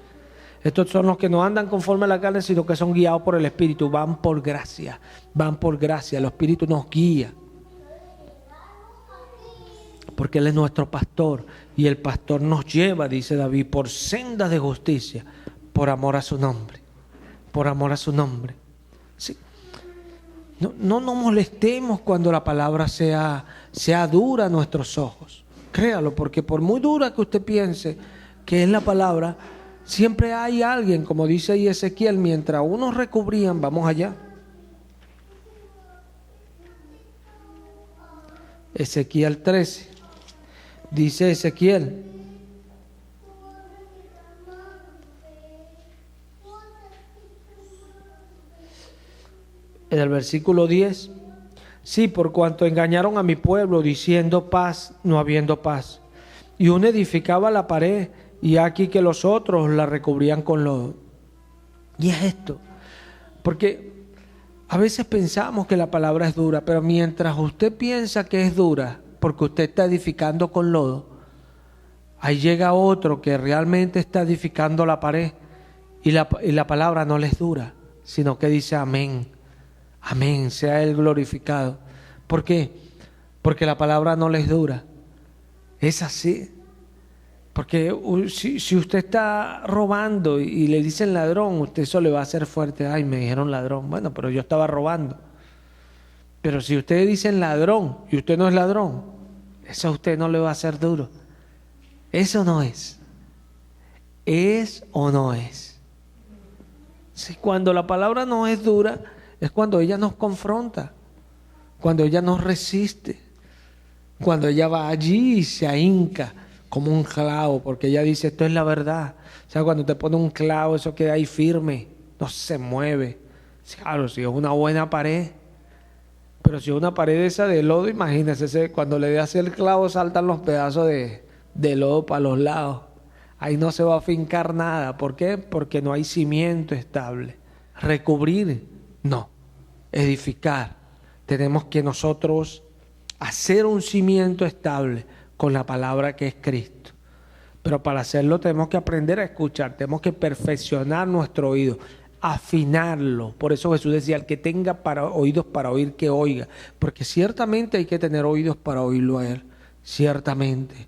Estos son los que no andan conforme a la carne, sino que son guiados por el Espíritu. Van por gracia. Van por gracia. El Espíritu nos guía. Porque Él es nuestro pastor. Y el pastor nos lleva, dice David, por sendas de justicia. Por amor a su nombre. Por amor a su nombre. Sí. No nos molestemos cuando la palabra sea dura a nuestros ojos. Créalo, porque por muy dura que usted piense que es la palabra, siempre hay alguien, como dice ahí Ezequiel, mientras unos recubrían, vamos allá. Ezequiel 13. Dice Ezequiel: en el versículo 10, sí, por cuanto engañaron a mi pueblo diciendo paz, no habiendo paz. Y uno edificaba la pared, y aquí que los otros la recubrían con lodo. Y es esto, porque a veces pensamos que la palabra es dura, pero mientras usted piensa que es dura, porque usted está edificando con lodo, ahí llega otro que realmente está edificando la pared, y la palabra no le es dura, sino que dice amén. Amén, sea Él glorificado. ¿Por qué? Porque la palabra no les dura. Es así. Porque si usted está robando y le dicen ladrón, usted eso le va a hacer fuerte. Ay, me dijeron ladrón. Bueno, pero yo estaba robando. Pero si usted dice ladrón y usted no es ladrón, eso a usted no le va a hacer duro. Eso no es. ¿Es o no es? Si cuando la palabra no es dura, es cuando ella nos confronta, cuando ella nos resiste, cuando ella va allí y se ahinca como un clavo, porque ella dice, esto es la verdad. O sea, cuando te pone un clavo, eso queda ahí firme, no se mueve. Claro, si es una buena pared, pero si es una pared esa de lodo, imagínese, cuando le dé así el clavo saltan los pedazos de lodo para los lados. Ahí no se va a fincar nada. ¿Por qué? Porque no hay cimiento estable. Recubrir, no. Edificar. Tenemos que nosotros hacer un cimiento estable con la palabra que es Cristo. Pero para hacerlo tenemos que aprender a escuchar, tenemos que perfeccionar nuestro oído, afinarlo. Por eso Jesús decía, el que tenga oídos para oír, que oiga. Porque ciertamente hay que tener oídos para oírlo a Él, ciertamente.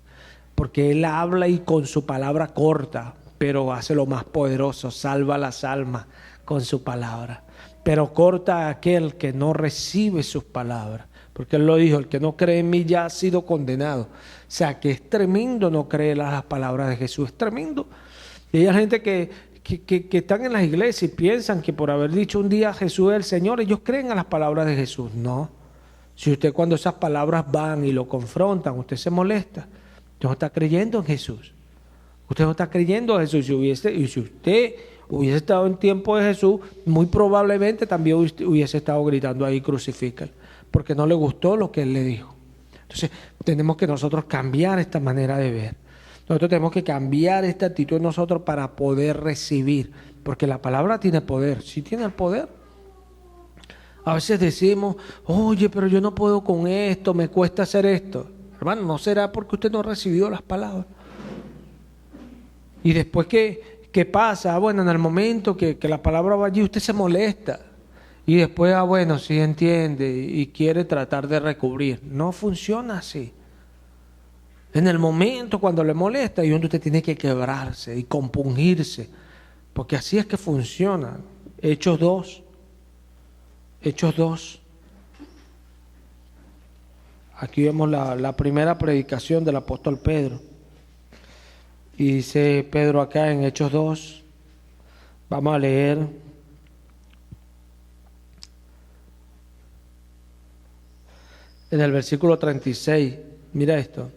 Porque Él habla y con su palabra corta, pero hace lo más poderoso, salva las almas con su palabra. Pero corta a aquel que no recibe sus palabras. Porque Él lo dijo, el que no cree en mí ya ha sido condenado. O sea, que es tremendo no creer las palabras de Jesús, es tremendo. Y hay gente que están en las iglesias y piensan que por haber dicho un día Jesús es el Señor, ellos creen a las palabras de Jesús. No. Si usted cuando esas palabras van y lo confrontan, usted se molesta. Usted no está creyendo en Jesús. Usted no está creyendo en Jesús. Y si usted hubiese estado en tiempo de Jesús, muy probablemente también hubiese estado gritando ahí, crucifícalo, porque no le gustó lo que Él le dijo. Entonces, tenemos que nosotros cambiar esta manera de ver. Nosotros tenemos que cambiar esta actitud en nosotros para poder recibir, porque la palabra tiene poder. Sí tiene el poder. A veces decimos, oye, pero yo no puedo con esto, me cuesta hacer esto. Hermano, ¿no será porque usted no recibió las palabras? Y después, ¿qué pasa? Bueno, en el momento que la palabra va allí, usted se molesta. Y después, bueno, sí entiende y quiere tratar de recubrir. No funciona así. En el momento cuando le molesta, y usted tiene que quebrarse y compungirse. Porque así es que funciona. Hechos 2. Hechos 2. Aquí vemos la primera predicación del apóstol Pedro. Y dice Pedro acá en Hechos 2. Vamos a leer. En el versículo 36. Mira esto.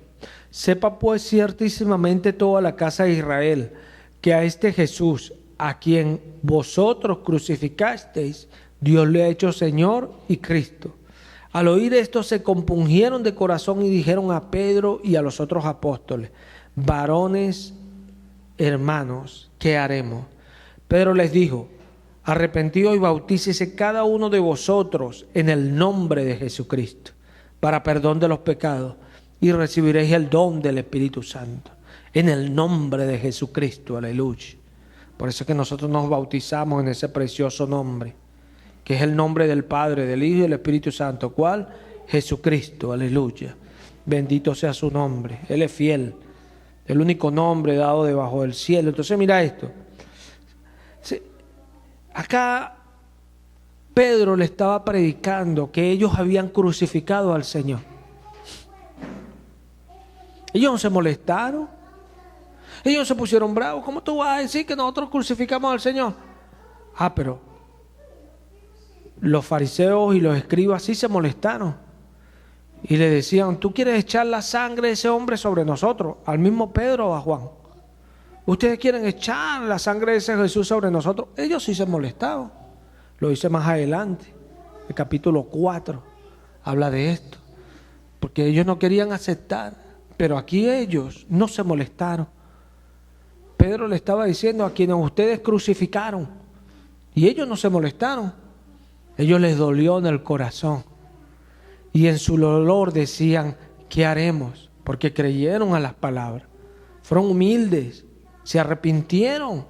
Sepa pues ciertísimamente toda la casa de Israel que a este Jesús, a quien vosotros crucificasteis, Dios le ha hecho Señor y Cristo. Al oír esto se compungieron de corazón y dijeron a Pedro y a los otros apóstoles: varones, hermanos, ¿qué haremos? Pedro les dijo: arrepentidos y bautícese cada uno de vosotros en el nombre de Jesucristo para perdón de los pecados, y recibiréis el don del Espíritu Santo. En el nombre de Jesucristo, aleluya. Por eso es que nosotros nos bautizamos en ese precioso nombre, que es el nombre del Padre, del Hijo y del Espíritu Santo. ¿Cuál? Jesucristo, aleluya. Bendito sea su nombre. Él es fiel, el único nombre dado debajo del cielo. Entonces mira esto. Acá Pedro le estaba predicando que ellos habían crucificado al Señor. Ellos no se molestaron. Ellos no se pusieron bravos. ¿Cómo tú vas a decir que nosotros crucificamos al Señor? Pero los fariseos y los escribas sí se molestaron. Y le decían: ¿tú quieres echar la sangre de ese hombre sobre nosotros? Al mismo Pedro o a Juan. ¿Ustedes quieren echar la sangre de ese Jesús sobre nosotros? Ellos sí se molestaban. Lo dice más adelante. El capítulo 4 habla de esto. Porque ellos no querían aceptar. Pero aquí ellos no se molestaron. Pedro le estaba diciendo: a quienes ustedes crucificaron. Y ellos no se molestaron. Ellos les dolió en el corazón. Y en su dolor decían: ¿qué haremos? Porque creyeron a las palabras. Fueron humildes. Se arrepintieron.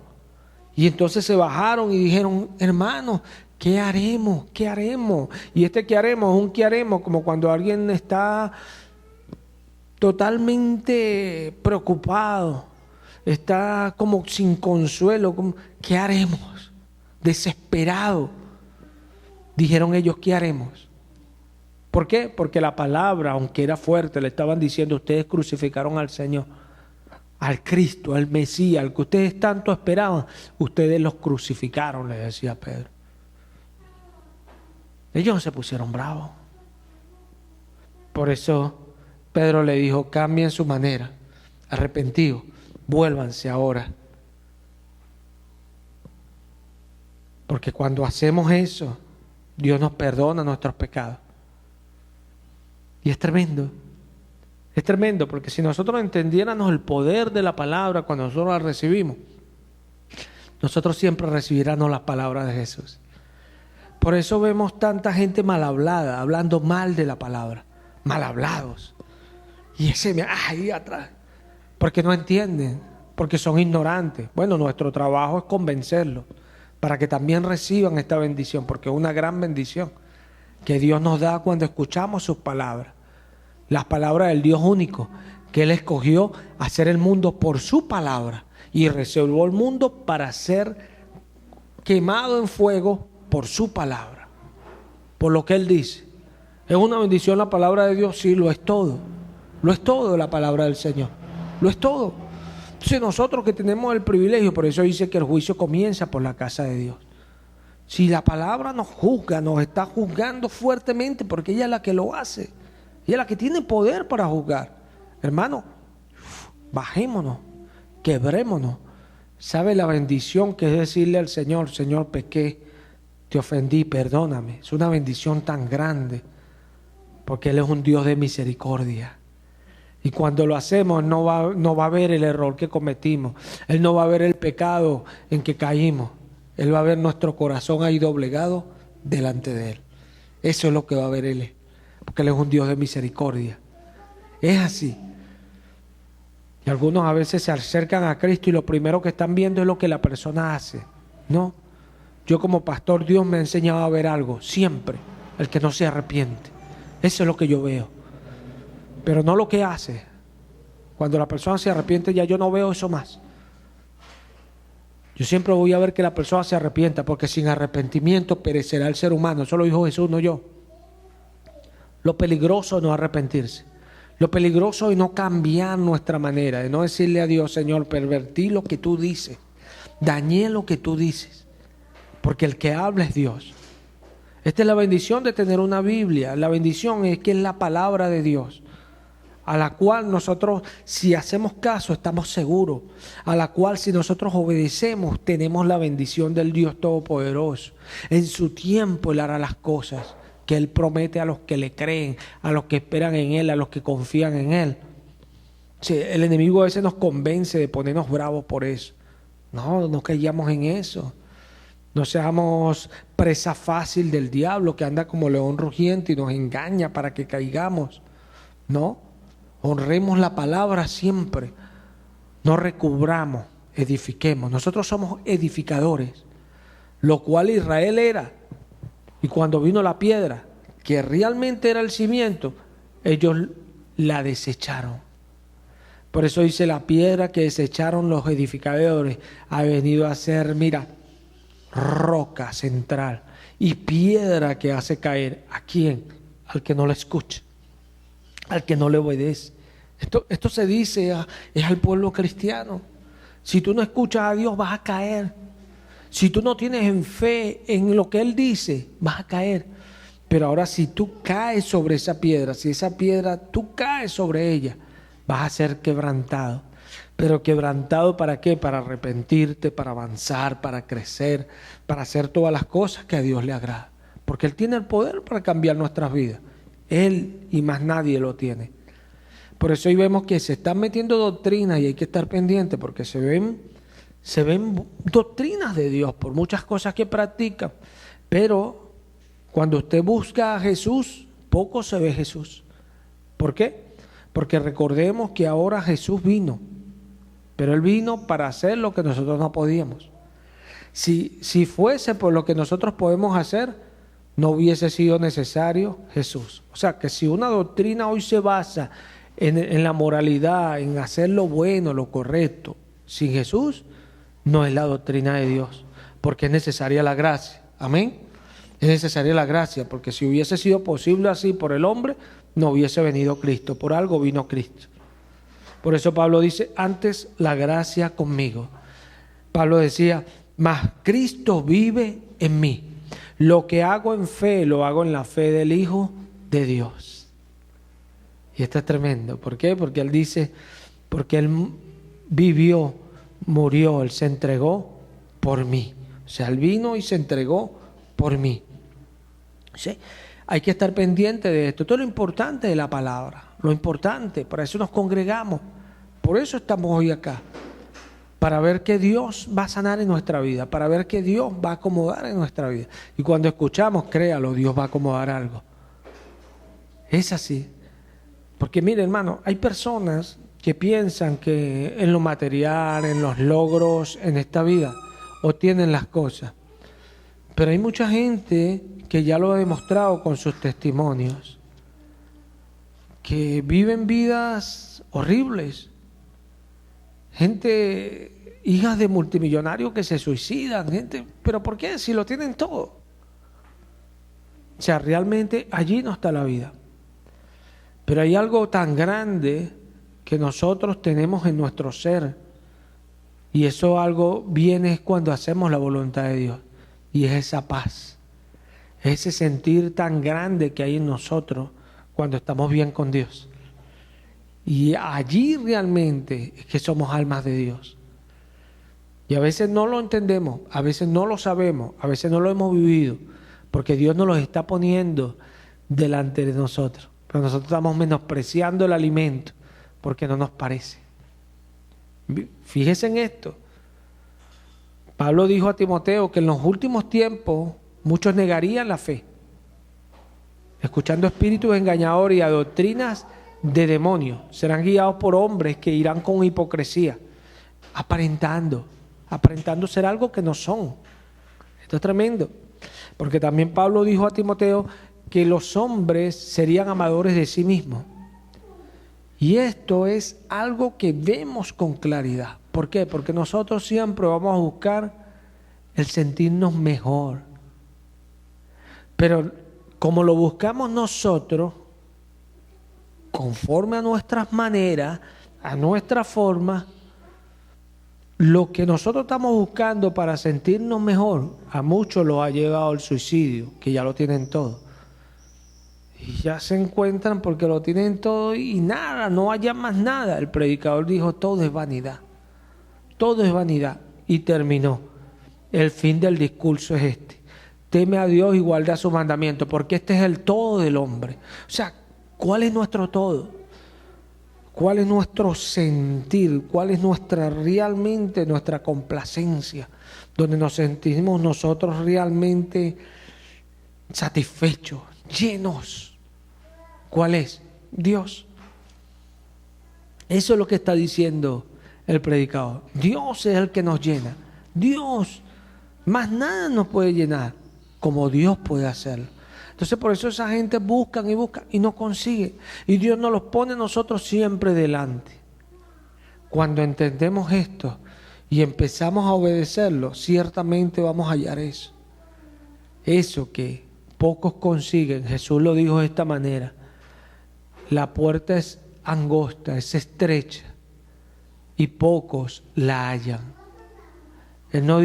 Y entonces se bajaron y dijeron: hermanos, ¿qué haremos? ¿Qué haremos? Y este ¿qué haremos? Es un ¿qué haremos? Como cuando alguien está totalmente preocupado. Está como sin consuelo. ¿Qué haremos? Desesperado. Dijeron ellos: ¿qué haremos? ¿Por qué? Porque la palabra, aunque era fuerte, le estaban diciendo: ustedes crucificaron al Señor, al Cristo, al Mesías, al que ustedes tanto esperaban. Ustedes los crucificaron, le decía Pedro. Ellos no se pusieron bravos. Por eso Pedro le dijo: cambien su manera, arrepentidos, vuélvanse ahora. Porque cuando hacemos eso, Dios nos perdona nuestros pecados. Y es tremendo. Es tremendo, porque si nosotros entendiéramos el poder de la palabra cuando nosotros la recibimos, nosotros siempre recibiremos las palabras de Jesús. Por eso vemos tanta gente mal hablada, hablando mal de la palabra. Mal hablados. Y ese ahí atrás. Porque no entienden, porque son ignorantes. Bueno, nuestro trabajo es convencerlos para que también reciban esta bendición, porque es una gran bendición que Dios nos da cuando escuchamos sus palabras. Las palabras del Dios único, que Él escogió hacer el mundo por su palabra y reservó el mundo para ser quemado en fuego por su palabra, por lo que Él dice. ¿Es una bendición la palabra de Dios? Sí, lo es todo. Lo es todo la palabra del Señor. Lo es todo. Entonces nosotros que tenemos el privilegio, por eso dice que el juicio comienza por la casa de Dios. Si la palabra nos juzga, nos está juzgando fuertemente, porque ella es la que lo hace. Ella es la que tiene poder para juzgar. Hermano, bajémonos, quebrémonos. ¿Sabe la bendición que es decirle al Señor: Señor, pequé, te ofendí, perdóname? Es una bendición tan grande, porque Él es un Dios de misericordia. Y cuando lo hacemos, no va a ver el error que cometimos. Él no va a ver el pecado en que caímos. Él va a ver nuestro corazón ahí doblegado delante de Él. Eso es lo que va a ver Él, porque Él es un Dios de misericordia. Es así. Y algunos a veces se acercan a Cristo y lo primero que están viendo es lo que la persona hace. No. Yo como pastor, Dios me ha enseñado a ver algo siempre: el que no se arrepiente. Eso es lo que yo veo. Pero no lo que hace. Cuando la persona se arrepiente, ya yo no veo eso más. Yo siempre voy a ver que la persona se arrepienta, porque sin arrepentimiento perecerá el ser humano. Eso lo dijo Jesús, no yo. Lo peligroso es no arrepentirse. Lo peligroso es no cambiar nuestra manera, de no decirle a Dios: Señor, pervertí lo que tú dices, dañé lo que tú dices, porque el que habla es Dios. Esta es la bendición de tener una Biblia. La bendición es que es la palabra de Dios. a la cual nosotros, si hacemos caso, estamos seguros, a la cual si nosotros obedecemos, tenemos la bendición del Dios Todopoderoso. En su tiempo Él hará las cosas que Él promete a los que le creen, a los que esperan en Él, a los que confían en Él. Sí, el enemigo a veces nos convence de ponernos bravos por eso. No caigamos en eso. No seamos presa fácil del diablo que anda como león rugiente y nos engaña para que caigamos. No, honremos la palabra siempre. No recubramos, edifiquemos. Nosotros somos edificadores, lo cual Israel era. Y cuando vino la piedra, que realmente era el cimiento, ellos la desecharon. Por eso dice, la piedra que desecharon los edificadores ha venido a ser, mira, roca central y piedra que hace caer. ¿A quién? Al que no la escucha, al que no le obedece. Esto se dice, es al pueblo cristiano. Si tú no escuchas a Dios, vas a caer. Si tú no tienes en fe en lo que Él dice, vas a caer. Pero ahora si tú caes sobre esa piedra, si esa piedra tú caes sobre ella, vas a ser quebrantado. Pero quebrantado ¿para qué? Para arrepentirte, para avanzar, para crecer, para hacer todas las cosas que a Dios le agrada. Porque Él tiene el poder para cambiar nuestras vidas. Él y más nadie lo tiene. Por eso hoy vemos que se están metiendo doctrinas y hay que estar pendiente porque se ven doctrinas de Dios por muchas cosas que practican. Pero cuando usted busca a Jesús, poco se ve Jesús. ¿Por qué? Porque recordemos que ahora Jesús vino. Pero Él vino para hacer lo que nosotros no podíamos. Si fuese por lo que nosotros podemos hacer, no hubiese sido necesario Jesús. O sea, que si una doctrina hoy se basa en la moralidad, en hacer lo bueno, lo correcto, sin Jesús, no es la doctrina de Dios, porque es necesaria la gracia. Amén. Es necesaria la gracia, porque si hubiese sido posible así por el hombre, no hubiese venido Cristo. Por algo vino Cristo. Por eso Pablo dice, antes la gracia conmigo. Pablo decía, mas Cristo vive en mí. Lo que hago en fe, lo hago en la fe del Hijo de Dios. Y esto es tremendo. ¿Por qué? Porque Él dice, porque Él vivió, murió, Él se entregó por mí. O sea, Él vino y se entregó por mí. ¿Sí? Hay que estar pendiente de esto. Esto es lo importante de la palabra. Lo importante, para eso nos congregamos. Por eso estamos hoy acá. Para ver que Dios va a sanar en nuestra vida. Para ver que Dios va a acomodar en nuestra vida. Y cuando escuchamos, créalo, Dios va a acomodar algo. Es así. Porque mire, hermano, hay personas que piensan que en lo material, en los logros, en esta vida, obtienen las cosas. Pero hay mucha gente que ya lo ha demostrado con sus testimonios, que viven vidas horribles. Gente, hijas de multimillonarios que se suicidan, gente, ¿pero por qué? Si lo tienen todo. O sea, realmente allí no está la vida. Pero hay algo tan grande que nosotros tenemos en nuestro ser, y eso algo viene cuando hacemos la voluntad de Dios, y es esa paz, ese sentir tan grande que hay en nosotros cuando estamos bien con Dios. Y allí realmente es que somos almas de Dios. Y a veces no lo entendemos, a veces no lo sabemos, a veces no lo hemos vivido, porque Dios nos los está poniendo delante de nosotros. Pero nosotros estamos menospreciando el alimento porque no nos parece. Fíjese en esto. Pablo dijo a Timoteo que en los últimos tiempos muchos negarían la fe, escuchando espíritus engañadores y a doctrinas de demonios. Serán guiados por hombres que irán con hipocresía, aparentando ser algo que no son. Esto es tremendo. Porque también Pablo dijo a Timoteo que los hombres serían amadores de sí mismos. Y esto es algo que vemos con claridad. ¿Por qué? Porque nosotros siempre vamos a buscar el sentirnos mejor. Pero como lo buscamos nosotros, conforme a nuestras maneras, a nuestra forma, lo que nosotros estamos buscando para sentirnos mejor, a muchos lo ha llevado al suicidio, que ya lo tienen todo. Y ya se encuentran porque lo tienen todo y nada, no haya más nada. El predicador dijo, todo es vanidad. Todo es vanidad. Y terminó. El fin del discurso es este. Teme a Dios y guarda sus mandamientos, porque este es el todo del hombre. O sea, ¿cuál es nuestro todo? ¿Cuál es nuestro sentir? ¿Cuál es realmente nuestra complacencia? Donde nos sentimos nosotros realmente satisfechos, llenos. ¿Cuál es? Dios. Eso es lo que está diciendo el predicador. Dios es el que nos llena. Dios. Más nada nos puede llenar como Dios puede hacerlo. Entonces por eso esa gente buscan y no consigue. Y Dios nos los pone a nosotros siempre delante. Cuando entendemos esto y empezamos a obedecerlo, ciertamente vamos a hallar eso. Eso que pocos consiguen. Jesús lo dijo de esta manera. La puerta es angosta, es estrecha y pocos la hallan. Él no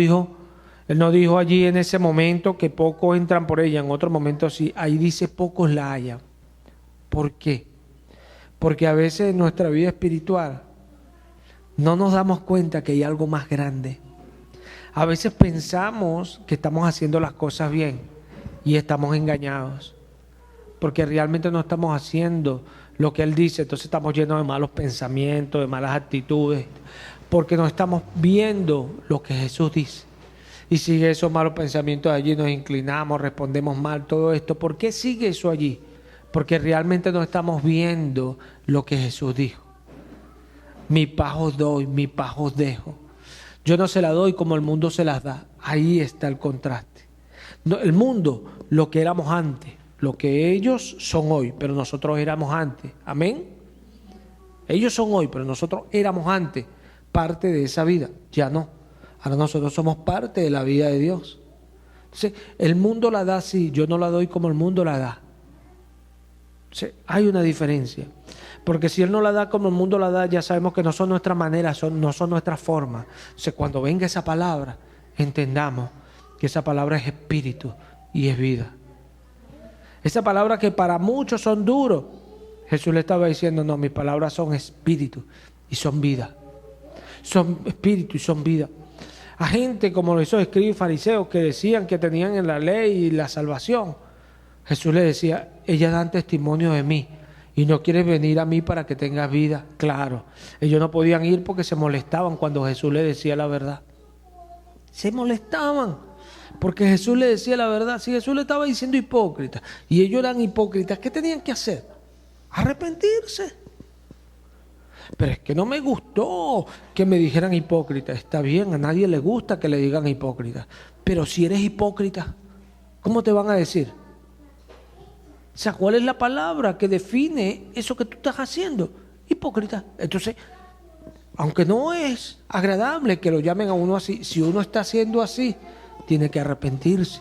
dijo allí en ese momento que pocos entran por ella, en otro momento sí. Ahí dice pocos la hallan. ¿Por qué? Porque a veces en nuestra vida espiritual no nos damos cuenta que hay algo más grande. A veces pensamos que estamos haciendo las cosas bien y estamos engañados. Porque realmente no estamos haciendo lo que Él dice, entonces estamos llenos de malos pensamientos, de malas actitudes, porque no estamos viendo lo que Jesús dice. Y sigue esos malos pensamientos allí, nos inclinamos, respondemos mal, todo esto. ¿Por qué sigue eso allí? Porque realmente no estamos viendo lo que Jesús dijo. Mi paz os doy, mi paz os dejo. Yo no se la doy como el mundo se las da. Ahí está el contraste. No, el mundo, lo que éramos antes. Lo que ellos son hoy, pero nosotros éramos antes. Amén. Ellos son hoy, pero nosotros éramos antes parte de esa vida. Ya no. Ahora nosotros somos parte de la vida de Dios. Entonces, el mundo la da así, yo no la doy como el mundo la da. Entonces, hay una diferencia. Porque si Él no la da como el mundo la da, ya sabemos que no son nuestras maneras, no son nuestras formas. Entonces, cuando venga esa palabra, entendamos que esa palabra es espíritu y es vida. Esa palabra que para muchos son duros, Jesús le estaba diciendo, no, mis palabras son espíritu y son vida. Son espíritu y son vida. A gente como esos escribas y fariseos que decían que tenían en la ley la salvación, Jesús le decía, ellas dan testimonio de mí y no quieres venir a mí para que tengas vida. Claro, ellos no podían ir porque se molestaban cuando Jesús les decía la verdad. Se molestaban. Porque Jesús le decía la verdad. Si Jesús le estaba diciendo hipócritas y ellos eran hipócritas, ¿qué tenían que hacer? Arrepentirse. Pero es que no me gustó que me dijeran hipócrita. Está bien, a nadie le gusta que le digan hipócrita. Pero si eres hipócrita, ¿cómo te van a decir? O sea, ¿cuál es la palabra que define eso que tú estás haciendo? Hipócrita. Entonces, aunque no es agradable que lo llamen a uno así, si uno está haciendo así, tiene que arrepentirse.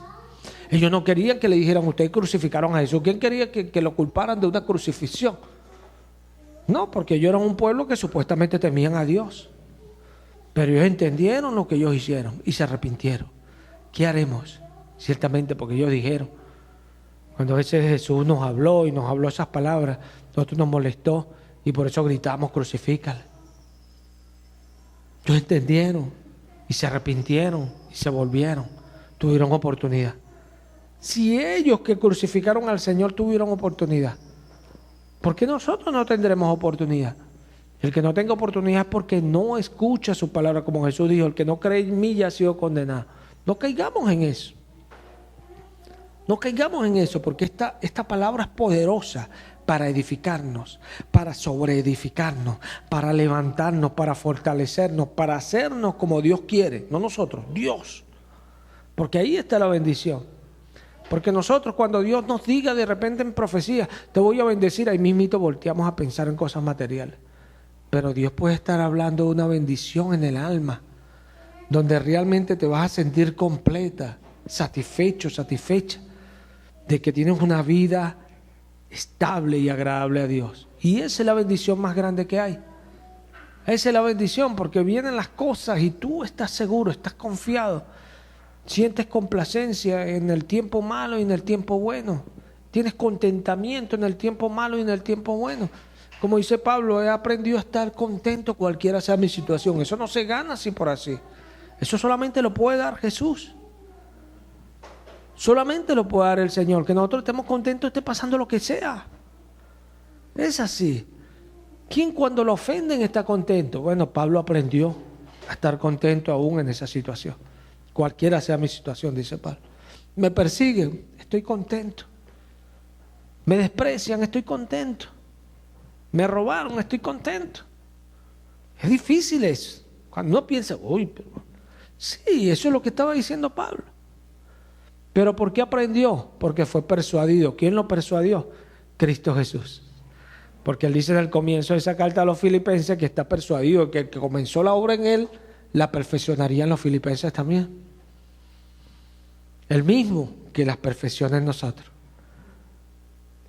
Ellos no querían que le dijeran, ustedes crucificaron a Jesús. ¿Quién quería que lo culparan de una crucifixión? No, porque ellos eran un pueblo que supuestamente temían a Dios. Pero ellos entendieron lo que ellos hicieron y se arrepintieron. ¿Qué haremos? Ciertamente porque ellos dijeron. Cuando a veces Jesús nos habló y nos habló esas palabras, nosotros nos molestó y por eso gritamos, crucifícale. Ellos entendieron y se arrepintieron y se volvieron, tuvieron oportunidad. Si ellos que crucificaron al Señor tuvieron oportunidad, ¿por qué nosotros no tendremos oportunidad? El que no tenga oportunidad es porque no escucha su palabra, como Jesús dijo, el que no cree en mí ya ha sido condenado. No caigamos en eso. No caigamos en eso, porque esta palabra es poderosa para edificarnos, para sobreedificarnos, para levantarnos, para fortalecernos, para hacernos como Dios quiere, no nosotros, Dios. Porque ahí está la bendición. Porque nosotros cuando Dios nos diga de repente en profecía, te voy a bendecir, ahí mismito volteamos a pensar en cosas materiales. Pero Dios puede estar hablando de una bendición en el alma, donde realmente te vas a sentir completa, satisfecho, satisfecha, de que tienes una vida estable y agradable a Dios. Y esa es la bendición más grande que hay. Esa es la bendición, porque vienen las cosas y tú estás seguro, estás confiado. Sientes complacencia en el tiempo malo y en el tiempo bueno. Tienes contentamiento en el tiempo malo y en el tiempo bueno. Como dice Pablo, he aprendido a estar contento cualquiera sea mi situación. Eso no se gana así por así. Eso solamente lo puede dar Jesús. Solamente lo puede dar el Señor. Que nosotros estemos contentos, esté pasando lo que sea. Es así. ¿Quién cuando lo ofenden está contento? Bueno, Pablo aprendió a estar contento aún en esa situación. Cualquiera sea mi situación, dice Pablo. Me persiguen, estoy contento. Me desprecian, estoy contento. Me robaron, estoy contento. Es difícil eso. Cuando uno piensa, uy, pero... Sí, eso es lo que estaba diciendo Pablo. ¿Pero por qué aprendió? Porque fue persuadido. ¿Quién lo persuadió? Cristo Jesús. Porque él dice en el comienzo de esa carta a los filipenses que está persuadido que el que comenzó la obra en él, la perfeccionaría en los filipenses también. El mismo que las perfecciona en nosotros.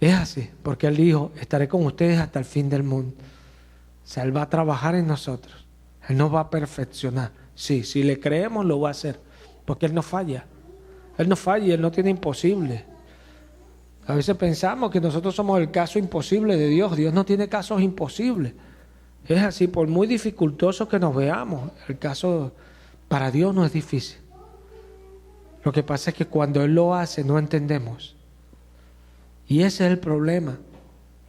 Es así, porque él dijo, estaré con ustedes hasta el fin del mundo. O sea, él va a trabajar en nosotros. Él nos va a perfeccionar. Sí, si le creemos lo va a hacer, porque él no falla. Él no falla y él no tiene imposible. A veces pensamos que nosotros somos el caso imposible de Dios. Dios no tiene casos imposibles. Es así, por muy dificultoso que nos veamos, el caso para Dios no es difícil. Lo que pasa es que cuando Él lo hace no entendemos. Y ese es el problema.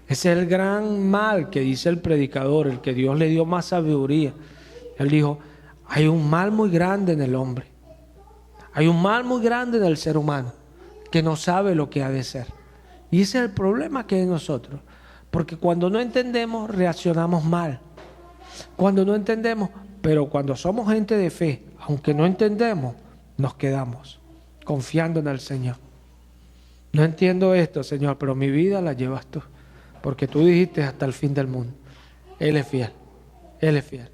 Ese es el gran mal que dice el predicador, el que Dios le dio más sabiduría. Él dijo, hay un mal muy grande en el hombre. Hay un mal muy grande en el ser humano que no sabe lo que ha de ser. Y ese es el problema que hay en nosotros. Porque cuando no entendemos, reaccionamos mal. Cuando no entendemos, pero cuando somos gente de fe, aunque no entendemos, nos quedamos confiando en el Señor. No entiendo esto, Señor, pero mi vida la llevas tú. Porque tú dijiste hasta el fin del mundo. Él es fiel. Él es fiel.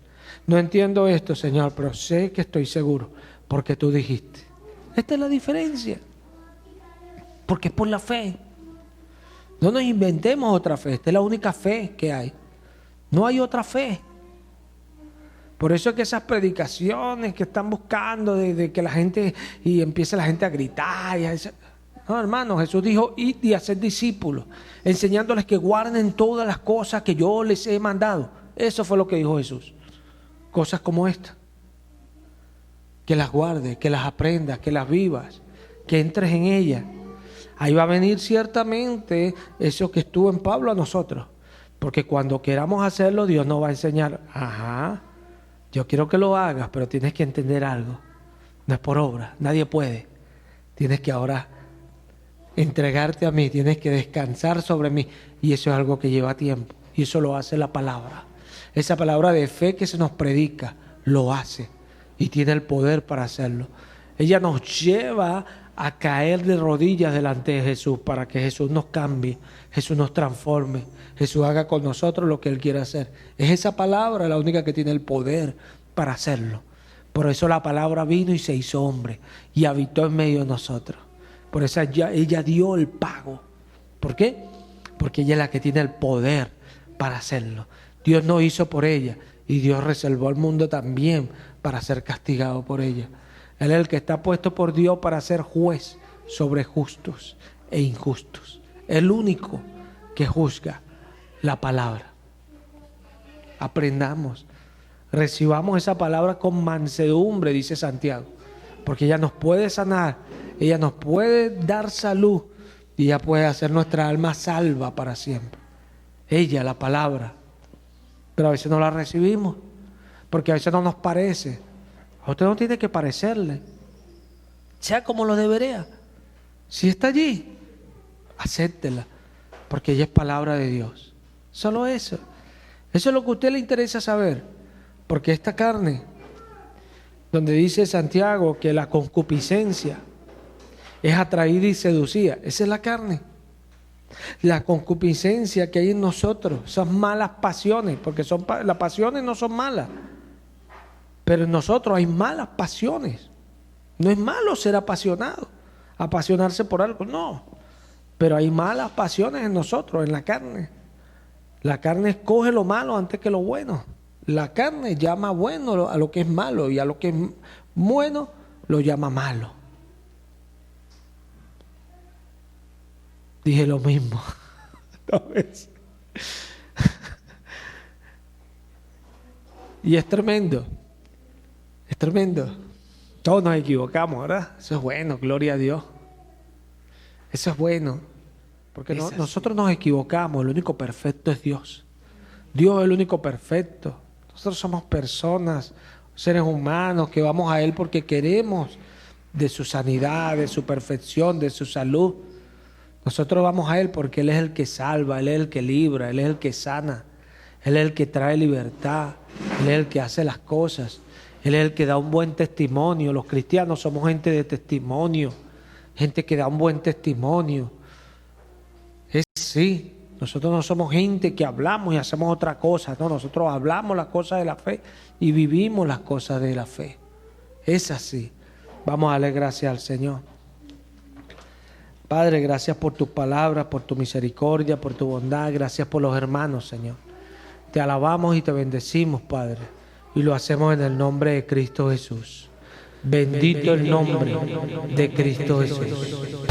No entiendo esto, Señor, pero sé que estoy seguro. Porque tú dijiste. Esta es la diferencia. Porque es por la fe. No nos inventemos otra fe. Esta es la única fe que hay. No hay otra fe. Por eso es que esas predicaciones que están buscando de que la gente, y empieza la gente a gritar. No, hermano, Jesús dijo, id y haced discípulos, enseñándoles que guarden todas las cosas que yo les he mandado. Eso fue lo que dijo Jesús. Cosas como esta. Que las guardes, que las aprendas, que las vivas, que entres en ellas. Ahí va a venir ciertamente eso que estuvo en Pablo a nosotros. Porque cuando queramos hacerlo, Dios nos va a enseñar. Ajá, yo quiero que lo hagas, pero tienes que entender algo. No es por obra, nadie puede. Tienes que ahora entregarte a mí, tienes que descansar sobre mí. Y eso es algo que lleva tiempo. Y eso lo hace la palabra. Esa palabra de fe que se nos predica, lo hace. Y tiene el poder para hacerlo. Ella nos lleva a caer de rodillas delante de Jesús para que Jesús nos cambie, Jesús nos transforme, Jesús haga con nosotros lo que Él quiere hacer. Es esa palabra la única que tiene el poder para hacerlo. Por eso la palabra vino y se hizo hombre y habitó en medio de nosotros. Por eso ella dio el pago. ¿Por qué? Porque ella es la que tiene el poder para hacerlo. Dios no hizo por ella y Dios reservó al mundo también para ser castigado por ella. Él es el que está puesto por Dios para ser juez sobre justos e injustos. El único que juzga la palabra. Aprendamos, recibamos esa palabra con mansedumbre, dice Santiago, porque ella nos puede sanar, ella nos puede dar salud y ella puede hacer nuestra alma salva para siempre. Ella, la palabra. Pero a veces no la recibimos, porque a veces no nos parece. A usted no tiene que parecerle, sea como lo debería. Si está allí, acéptela, porque ella es palabra de Dios. Solo eso. Eso es lo que a usted le interesa saber, porque esta carne, donde dice Santiago que la concupiscencia es atraída y seducida, esa es la carne. La concupiscencia que hay en nosotros, esas malas pasiones, porque las pasiones no son malas. Pero en nosotros hay malas pasiones. No es malo ser apasionado, apasionarse por algo, no. Pero hay malas pasiones en nosotros, en la carne. La carne escoge lo malo antes que lo bueno. La carne llama bueno a lo que es malo y a lo que es bueno lo llama malo. Dije lo mismo. ¿No ves? Y es tremendo. Es tremendo. Todos nos equivocamos, ¿verdad? Eso es bueno, gloria a Dios. Eso es bueno. Porque nosotros nos equivocamos, el único perfecto es Dios. Dios es el único perfecto. Nosotros somos personas, seres humanos que vamos a Él porque queremos de su sanidad, de su perfección, de su salud. Nosotros vamos a Él porque Él es el que salva, Él es el que libra, Él es el que sana, Él es el que trae libertad, Él es el que hace las cosas, Él es el que da un buen testimonio. Los cristianos somos gente de testimonio, gente que da un buen testimonio. Es sí, nosotros no somos gente que hablamos y hacemos otra cosa, no, nosotros hablamos las cosas de la fe y vivimos las cosas de la fe. Es así. Vamos a darle gracias al Señor. Padre, gracias por tus palabras, por tu misericordia, por tu bondad. Gracias por los hermanos, Señor. Te alabamos y te bendecimos, Padre. Y lo hacemos en el nombre de Cristo Jesús. Bendito el nombre de Cristo Jesús.